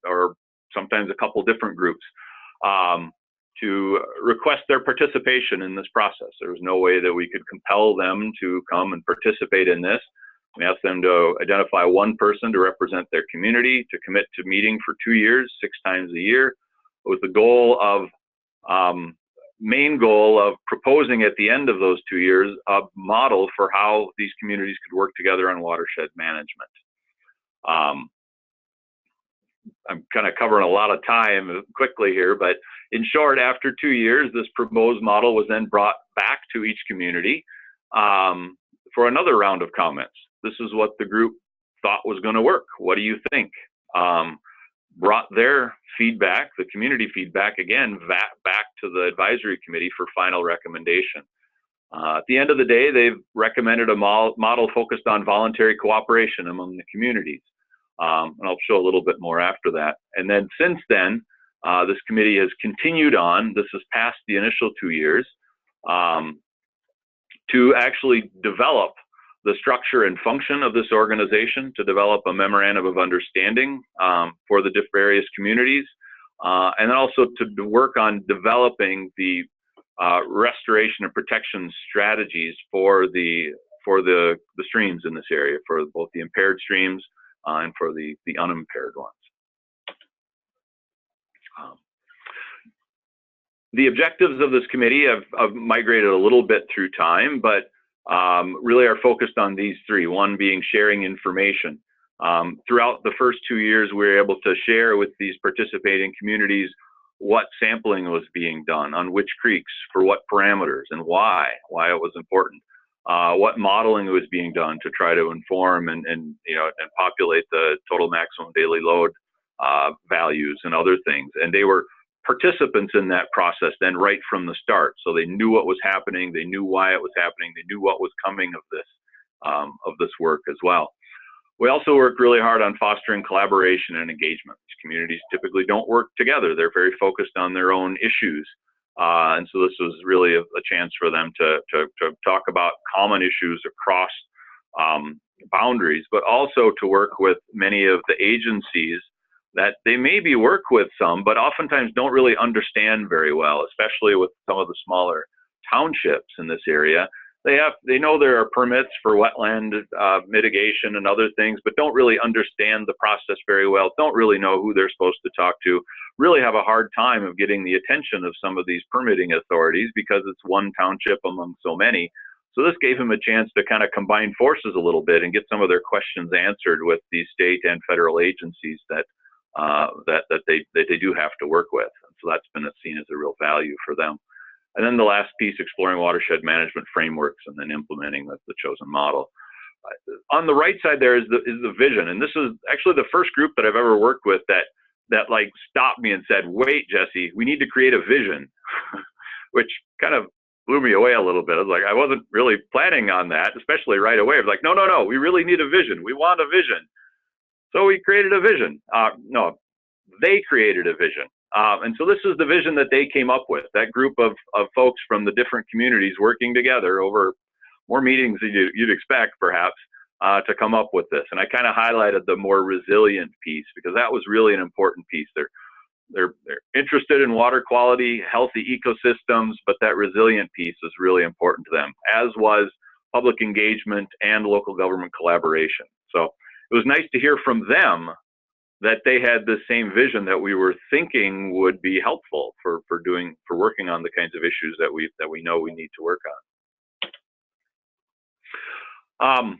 or sometimes a couple different groups, to request their participation in this process. There was no way that we could compel them to come and participate in this. We asked them to identify one person to represent their community, to commit to meeting for 2 years, 6 times a year, with the goal of, main goal of proposing at the end of those 2 years a model for how these communities could work together on watershed management. I'm kind of covering a lot of time quickly here, but in short, after 2 years, this proposed model was then brought back to each community for another round of comments. This is what the group thought was going to work. What do you think? Brought their feedback, the community feedback, again, back to the advisory committee for final recommendation. At the end of the day, they've recommended a model focused on voluntary cooperation among the communities. And I'll show a little bit more after that. And then since then, this committee has continued on. This has passed the initial 2 years to actually develop the structure and function of this organization, to develop a memorandum of understanding for the various communities, and also to work on developing the restoration and protection strategies for the streams in this area, for both the impaired streams and for the unimpaired ones. The objectives of this committee have migrated a little bit through time, but really are focused on these 3. One being sharing information. Throughout the first 2 years, we were able to share with these participating communities what sampling was being done, on which creeks, for what parameters, and why it was important. What modeling was being done to try to inform and populate the total maximum daily load values and other things. And they were participants in that process then right from the start. So they knew what was happening, they knew why it was happening, they knew what was coming of this work as well. We also worked really hard on fostering collaboration and engagement. These communities typically don't work together. They're very focused on their own issues. And so this was really a chance for them to talk about common issues across boundaries, but also to work with many of the agencies that they maybe work with some, but oftentimes don't really understand very well, especially with some of the smaller townships in this area. They know there are permits for wetland mitigation and other things, but don't really understand the process very well, don't really know who they're supposed to talk to, really have a hard time of getting the attention of some of these permitting authorities because it's one township among so many. So this gave him a chance to kind of combine forces a little bit and get some of their questions answered with these state and federal agencies that they do have to work with. And so that's been seen as a real value for them. And then the last piece, exploring watershed management frameworks and then implementing the chosen model. On the right side there is the vision. And this is actually the first group that I've ever worked with that like stopped me and said, wait, Jesse, we need to create a vision, which kind of blew me away a little bit. I was like, I wasn't really planning on that, especially right away. I was like, no, we really need a vision. We want a vision. So we created a vision. No, they created a vision. And so this is the vision that they came up with, that group of folks from the different communities working together over more meetings than you'd expect, perhaps, to come up with this. And I kind of highlighted the more resilient piece because that was really an important piece. They're interested in water quality, healthy ecosystems, but that resilient piece is really important to them, as was public engagement and local government collaboration. So it was nice to hear from them that they had the same vision that we were thinking would be helpful for working on the kinds of issues that we know we need to work on.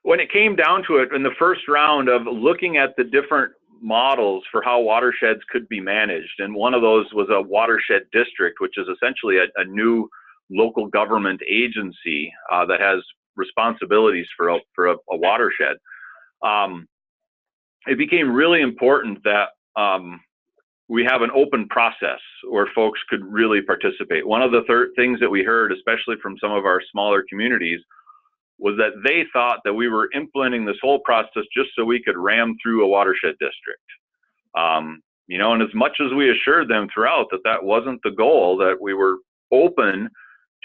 When it came down to it in the first round of looking at the different models for how watersheds could be managed, and one of those was a watershed district, which is essentially a new local government agency that has responsibilities for a watershed. It became really important that we have an open process where folks could really participate. One of the things that we heard, especially from some of our smaller communities, was that they thought that we were implementing this whole process just so we could ram through a watershed district. You know, and as much as we assured them throughout that that wasn't the goal, that we were open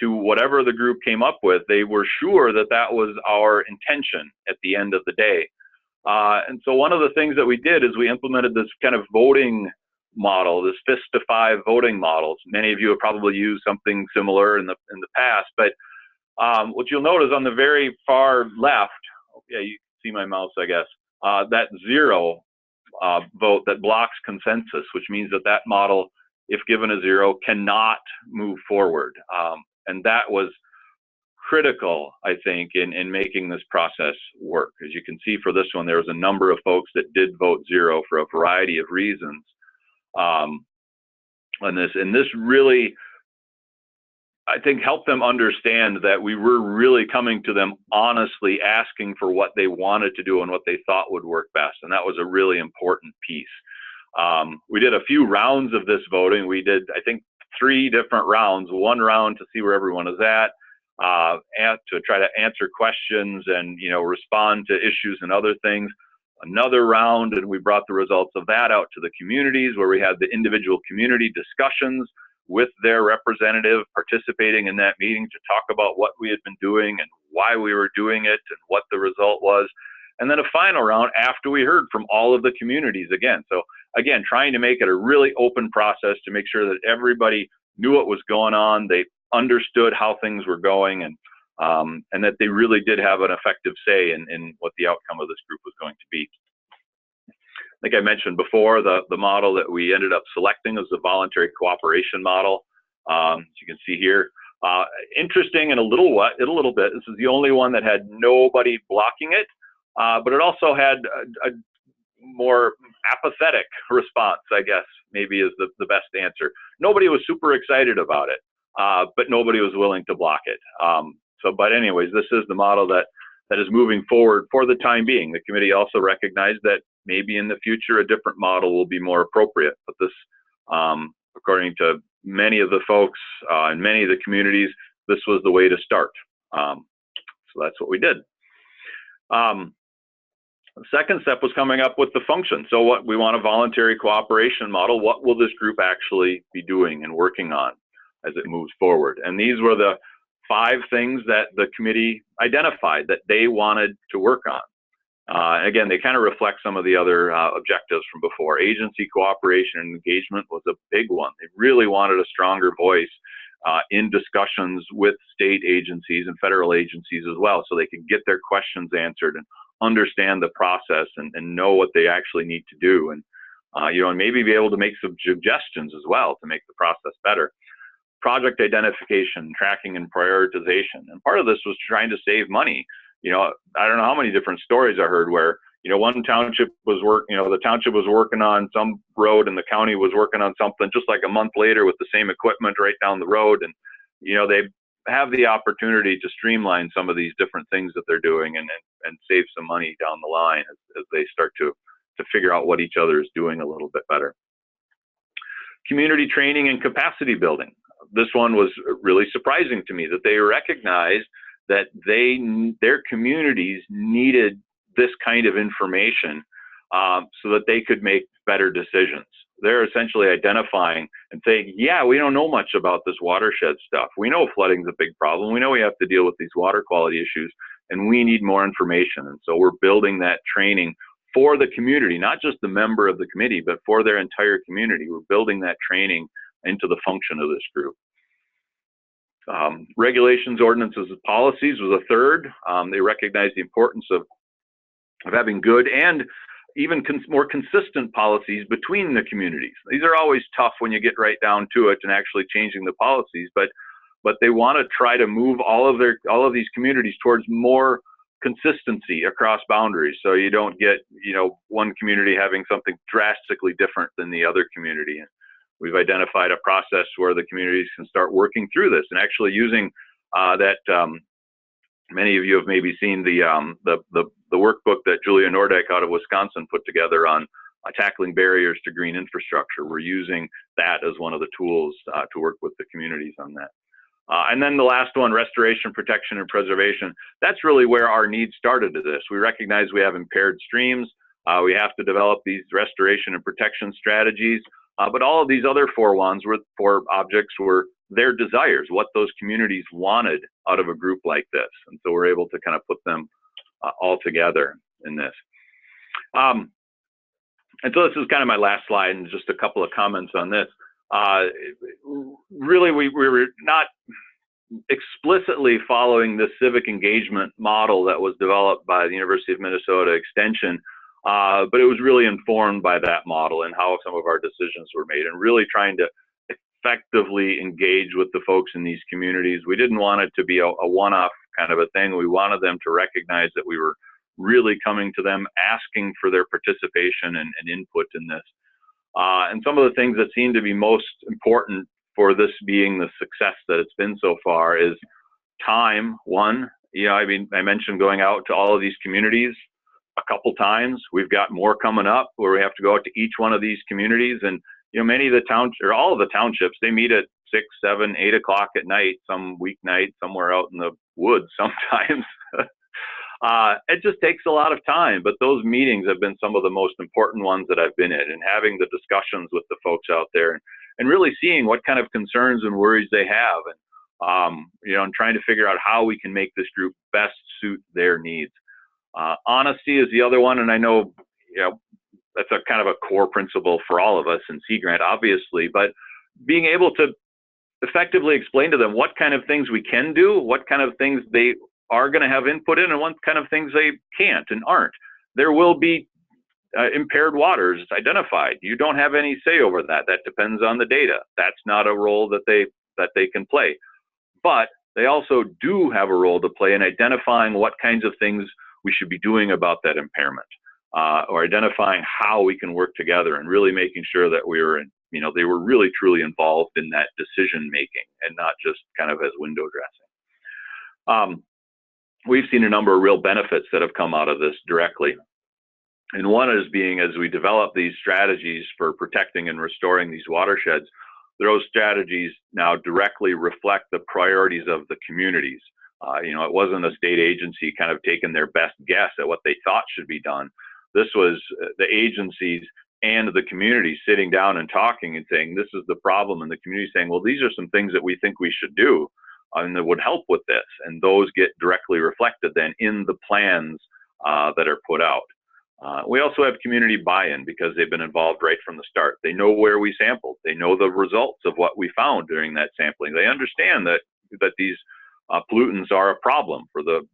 to whatever the group came up with, they were sure that that was our intention at the end of the day. And so one of the things that we did is we implemented this kind of voting model, this fist to 5 voting models. Many of you have probably used something similar in the past, but what you'll notice on the very far left, yeah, you can see my mouse, I guess, that 0 vote that blocks consensus, which means that that model, if given a 0, cannot move forward. And that was critical, I think, in making this process work. As you can see for this one, there was a number of folks that did vote 0 for a variety of reasons. And this really, I think, helped them understand that we were really coming to them honestly asking for what they wanted to do and what they thought would work best. And that was a really important piece. We did a few rounds of this voting. We did, I think, 3 different rounds. One round to see where everyone is at, to try to answer questions and, you know, respond to issues and other things. Another round, and we brought the results of that out to the communities, where we had the individual community discussions with their representative participating in that meeting to talk about what we had been doing and why we were doing it and what the result was. And then a final round after we heard from all of the communities again. So again, trying to make it a really open process to make sure that everybody knew what was going on, they understood how things were going, and that they really did have an effective say in what the outcome of this group was going to be. I think I mentioned before, the model that we ended up selecting was the voluntary cooperation model. As you can see here, interesting in a little bit. This is the only one that had nobody blocking it, but it also had a more apathetic response, I guess, maybe is the best answer. Nobody was super excited about it, but nobody was willing to block it. But anyways, this is the model that is moving forward for the time being. The committee also recognized that maybe in the future a different model will be more appropriate. But this, according to many of the folks in many of the communities, this was the way to start. So that's what we did. The second step was coming up with the function. So what we want a voluntary cooperation model. What will this group actually be doing and working on as it moves forward? And these were the 5 things that the committee identified that they wanted to work on. Again, they kind of reflect some of the other objectives from before. Agency cooperation and engagement was a big one. They really wanted a stronger voice in discussions with state agencies and federal agencies as well, so they could get their questions answered and understand the process and know what they actually need to do, and you know, and maybe be able to make some suggestions as well to make the process better. Project identification, tracking, and prioritization. And part of this was trying to save money. You know, I don't know how many different stories I heard where, you know, one township was the township was working on some road and the county was working on something just like a month later with the same equipment right down the road. And, you know, they have the opportunity to streamline some of these different things that they're doing and save some money down the line as they start to figure out what each other is doing a little bit better. Community training and capacity building. This one was really surprising to me, that they recognized that their communities needed this kind of information so that they could make better decisions. They're essentially identifying and saying, yeah, we don't know much about this watershed stuff. We know flooding's a big problem. We know we have to deal with these water quality issues, and we need more information. And so we're building that training for the community, not just the member of the committee, but for their entire community. We're building that training into the function of this group. Regulations, ordinances, and policies was a third. They recognize the importance of having good and even more consistent policies between the communities. These are always tough when you get right down to it and actually changing the policies, but they want to try to move all of these communities towards more consistency across boundaries, so you don't get, you know, one community having something drastically different than the other community. And we've identified a process where the communities can start working through this and actually using many of you have maybe seen the workbook that Julia Nordyke out of Wisconsin put together on tackling barriers to green infrastructure. We're using that as one of the tools to work with the communities on that. And then the last one, restoration, protection, and preservation. That's really where our needs started to this. We recognize we have impaired streams. We have to develop these restoration and protection strategies. But all of these other four objects were their desires, what those communities wanted out of a group like this. And so we're able to kind of put them all together in this. And so this is kind of my last slide, and just a couple of comments on this. Really, we were not explicitly following the civic engagement model that was developed by the University of Minnesota Extension, but it was really informed by that model and how some of our decisions were made, and really trying to effectively engage with the folks in these communities. We didn't want it to be a one-off kind of a thing. We wanted them to recognize that we were really coming to them, asking for their participation and input in this. And some of the things that seem to be most important for this being the success that it's been so far is time. One, I mean, I mentioned going out to all of these communities a couple times. We've got more coming up where we have to go out to each one of these communities, and many of the towns, or all of the townships, they meet at 6, 7, 8 o'clock at night, some weeknight, somewhere out in the woods sometimes. It just takes a lot of time, but those meetings have been some of the most important ones that I've been in, and having the discussions with the folks out there and really seeing what kind of concerns and worries they have, and and trying to figure out how we can make this group best suit their needs. Honesty is the other one, and I know that's a kind of a core principle for all of us in Sea Grant, obviously, but being able to effectively explain to them what kind of things we can do, what kind of things they are going to have input in, and what kind of things they can't and aren't. There will be impaired waters identified. You don't have any say over that. That depends on the data. That's not a role that they can play. But they also do have a role to play in identifying what kinds of things we should be doing about that impairment, or identifying how we can work together, and really making sure that we were they were really truly involved in that decision making and not just kind of as window dressing. We've seen a number of real benefits that have come out of this directly. And one is being, as we develop these strategies for protecting and restoring these watersheds, those strategies now directly reflect the priorities of the communities. It wasn't a state agency kind of taking their best guess at what they thought should be done. This was the agencies and the community sitting down and talking and saying, this is the problem, and the community saying, well, these are some things that we think we should do and that would help with this. And those get directly reflected then in the plans that are put out. We also have community buy-in because they've been involved right from the start. They know where we sampled. They know the results of what we found during that sampling. They understand that these pollutants are a problem for the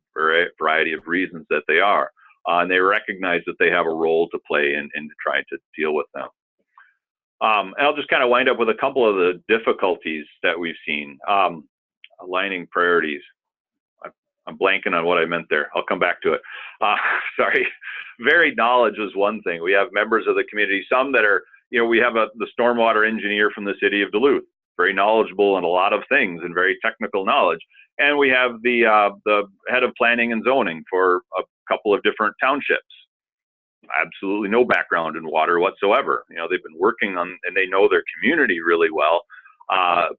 variety of reasons that they are. And they recognize that they have a role to play in trying to deal with them. And I'll just kind of wind up with a couple of the difficulties that we've seen. Aligning priorities. I'm blanking on what I meant there. I'll come back to it. Sorry. Varied knowledge is one thing. We have members of the community, some that are, we have the stormwater engineer from the city of Duluth, very knowledgeable in a lot of things and very technical knowledge. And we have the head of planning and zoning for a couple of different townships. Absolutely no background in water whatsoever. They've been working on, and they know their community really well.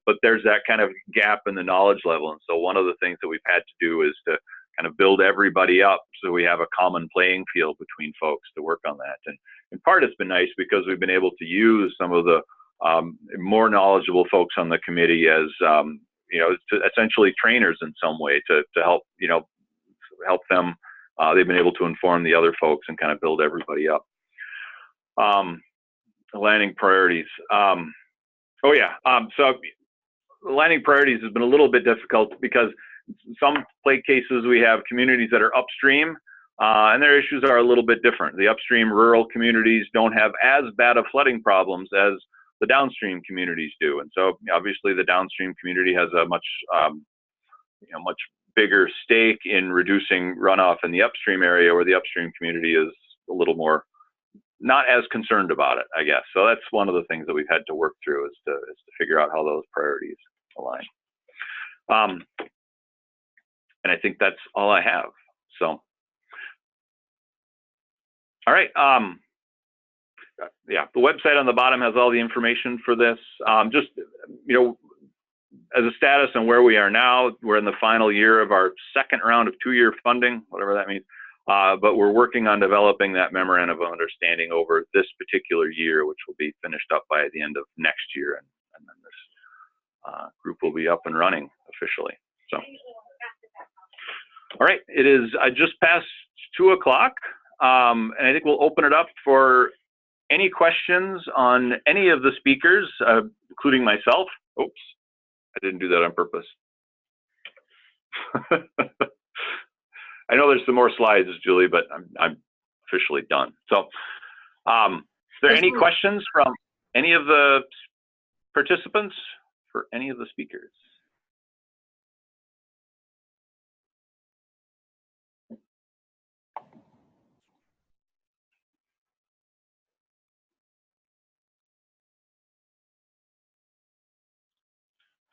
But there's that kind of gap in the knowledge level. And so one of the things that we've had to do is to kind of build everybody up so we have a common playing field between folks to work on that. And in part, it's been nice because we've been able to use some of the more knowledgeable folks on the committee as, essentially trainers in some way to help, help them. They've been able to inform the other folks and kind of build everybody up. Aligning priorities. So aligning priorities has been a little bit difficult because some cases we have communities that are upstream and their issues are a little bit different. The upstream rural communities don't have as bad of flooding problems as the downstream communities do. And so obviously the downstream community has a much bigger stake in reducing runoff in the upstream area, where the upstream community is a little more not as concerned about it, I guess. So that's one of the things that we've had to work through is to figure out how those priorities align. And I think that's all I have. So, all right. yeah, the website on the bottom has all the information for this. Just, you know, as a status and where we are now, we're in the final year of our second round of 2-year funding, whatever that means. But we're working on developing that memorandum of understanding over this particular year, which will be finished up by the end of next year. And then this group will be up and running officially. So, all right, it is just past 2 o'clock. And I think we'll open it up for any questions on any of the speakers, including myself. Oops, I didn't do that on purpose. I know there's some more slides, Julie, but I'm officially done. So, is there any questions from any of the participants for any of the speakers?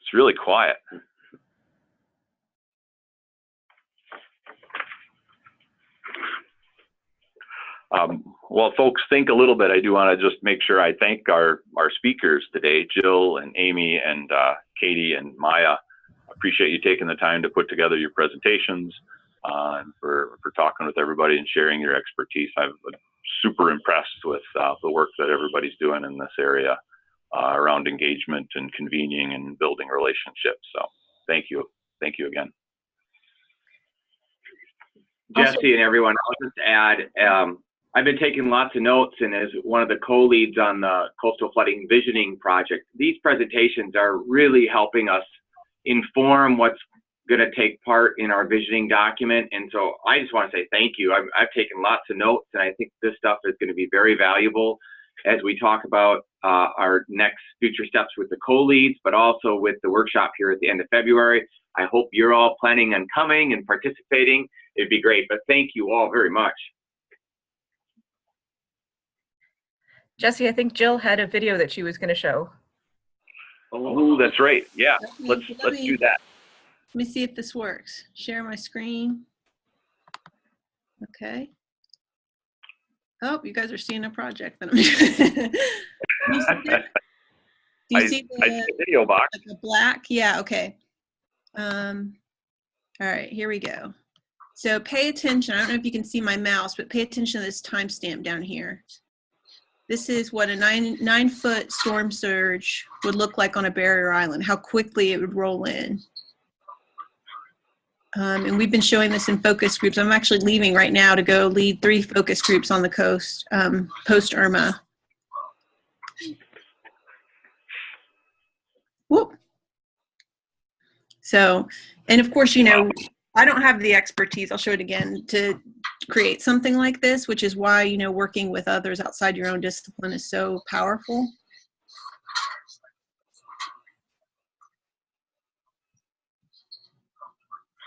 It's really quiet. While folks think a little bit, I do want to just make sure I thank our speakers today, Jill and Amy and Katie and Maya. I appreciate you taking the time to put together your presentations and for talking with everybody and sharing your expertise. I'm super impressed with the work that everybody's doing in this area around engagement and convening and building relationships. So thank you. Thank you again. Jesse and everyone, I'll just add, I've been taking lots of notes, and as one of the co-leads on the Coastal Flooding Visioning Project, these presentations are really helping us inform what's going to take part in our visioning document. And so I just want to say thank you. I've taken lots of notes, and I think this stuff is going to be very valuable as we talk about our next future steps with the co-leads, but also with the workshop here at the end of February. I hope you're all planning on coming and participating. It'd be great, but thank you all very much. Jesse, I think Jill had a video that she was going to show. Oh, that's right. Yeah, let's do that. Let me see if this works. Share my screen. Okay. Oh, you guys are seeing a project that I'm doing. Do you see the video box? The black? Yeah, okay. All right, here we go. So pay attention. I don't know if you can see my mouse, but pay attention to this timestamp down here. This is what a 9-foot storm surge would look like on a barrier island, how quickly it would roll in. And we've been showing this in focus groups. I'm actually leaving right now to go lead 3 focus groups on the coast post Irma. Whoop. So, and of course, you know, I don't have the expertise, I'll show it again, to create something like this, which is why, you know, working with others outside your own discipline is so powerful.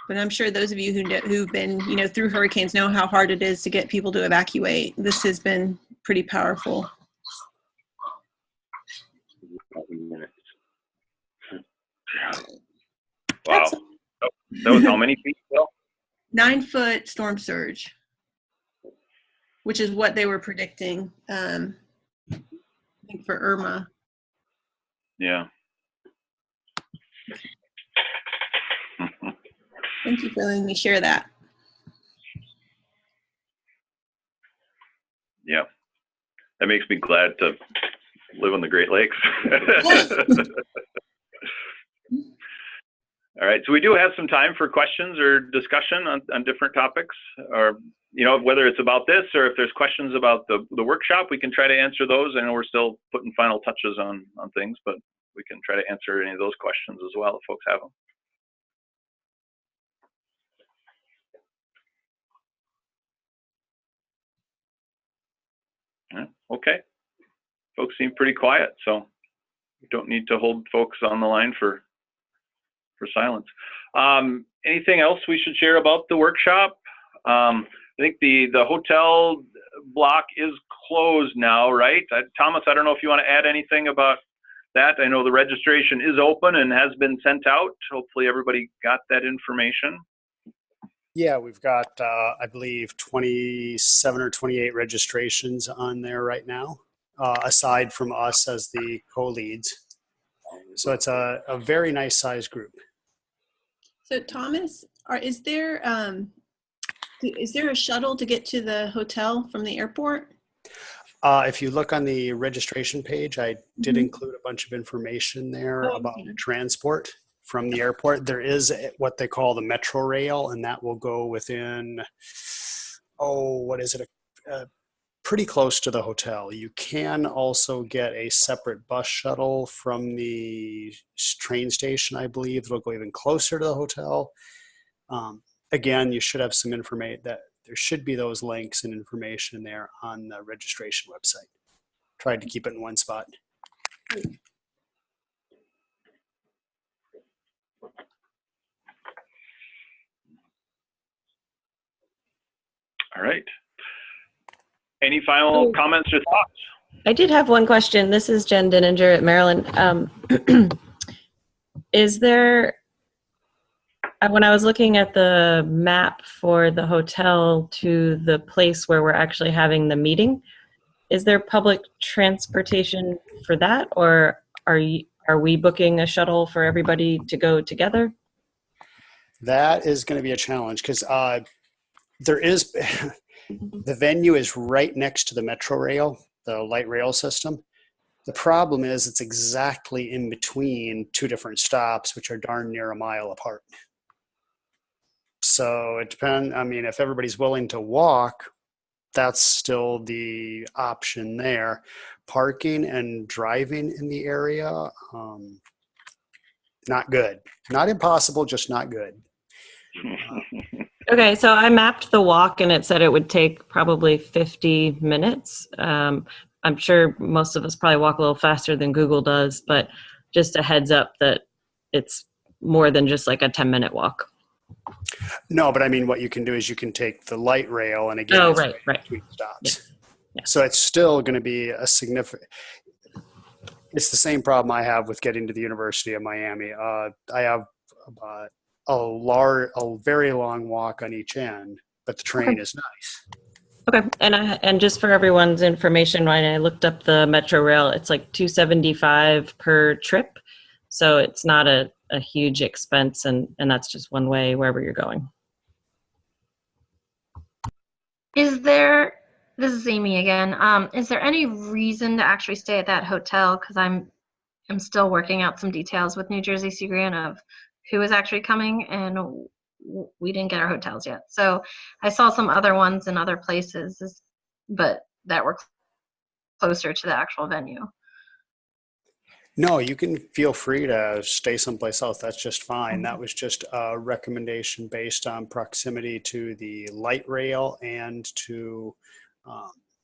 But I'm sure those of you who've been, you know, through hurricanes know how hard it is to get people to evacuate. This has been pretty powerful. Wow. That was how many feet, Bill? 9-foot storm surge, which is what they were predicting, I think, for Irma. Yeah. Thank you for letting me share that. Yeah. That makes me glad to live on the Great Lakes. All right, so we do have some time for questions or discussion on different topics, or, you know, whether it's about this or if there's questions about the workshop, we can try to answer those. I know we're still putting final touches on things, but we can try to answer any of those questions as well if folks have them. Yeah, okay, folks seem pretty quiet, so we don't need to hold folks on the line for silence. Anything else we should share about the workshop? I think the hotel block is closed now, right? Thomas, I don't know if you want to add anything about that. I know the registration is open and has been sent out. Hopefully everybody got that information. Yeah, we've got, I believe, 27 or 28 registrations on there right now. aside from us as the co-leads. So it's a very nice sized group. So Thomas, is there a shuttle to get to the hotel from the airport? If you look on the registration page, I did include a bunch of information there about transport from the airport. There is what they call the Metro Rail, and that will go within, pretty close to the hotel. You can also get a separate bus shuttle from the train station, I believe. It'll go even closer to the hotel. Again, you should have some information that there should be those links and information there on the registration website. Tried to keep it in one spot. All right. Any final comments or thoughts? I did have one question. This is Jen Denninger at Maryland. Is there, when I was looking at the map for the hotel to the place where we're actually having the meeting, is there public transportation for that, or are we booking a shuttle for everybody to go together? That is going to be a challenge because there is, the venue is right next to the Metro Rail, the light rail system. The problem is it's exactly in between two different stops, which are darn near a mile apart. So it depends. I mean, if everybody's willing to walk, that's still the option there. Parking and driving in the area, not good. Not impossible, just not good. Okay, so I mapped the walk and it said it would take probably 50 minutes. I'm sure most of us probably walk a little faster than Google does, but just a heads up that it's more than just like a 10-minute walk. No, but I mean, what you can do is you can take the light rail, and again, it's right. between stops. Yeah. So it's still going to be a significant. It's the same problem I have with getting to the University of Miami. I have a very long walk on each end, but the train is nice. Okay, and just for everyone's information, when I looked up the Metro Rail, it's like $275 per trip, so it's not a huge expense, and that's just one way wherever you're going. Is there, this is Amy again, is there any reason to actually stay at that hotel? Because I'm still working out some details with New Jersey Sea Grant of who is actually coming, and we didn't get our hotels yet. So I saw some other ones in other places, but that were closer to the actual venue. No, you can feel free to stay someplace else. That's just fine. That was just a recommendation based on proximity to the light rail and to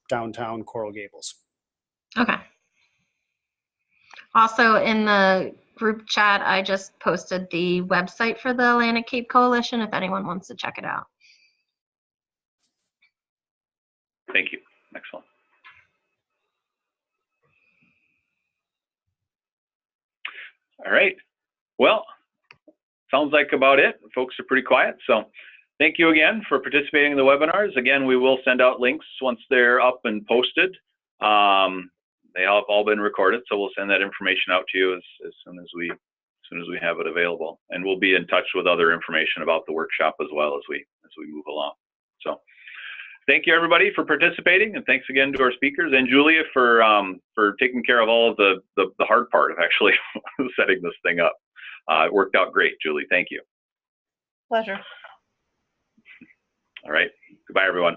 downtown Coral Gables. Okay. Also, in the group chat, I just posted the website for the Atlantic Cape Coalition if anyone wants to check it out. Thank you. Excellent. All right. Well, sounds like about it. Folks are pretty quiet. So thank you again for participating in the webinars. Again, we will send out links once they're up and posted. They have all been recorded, so we'll send that information out to you as soon as we have it available. And we'll be in touch with other information about the workshop as well as we move along. So thank you everybody for participating, and thanks again to our speakers and Julia for taking care of all of the hard part of actually setting this thing up. It worked out great, Julie. Thank you. Pleasure. All right. Goodbye, everyone.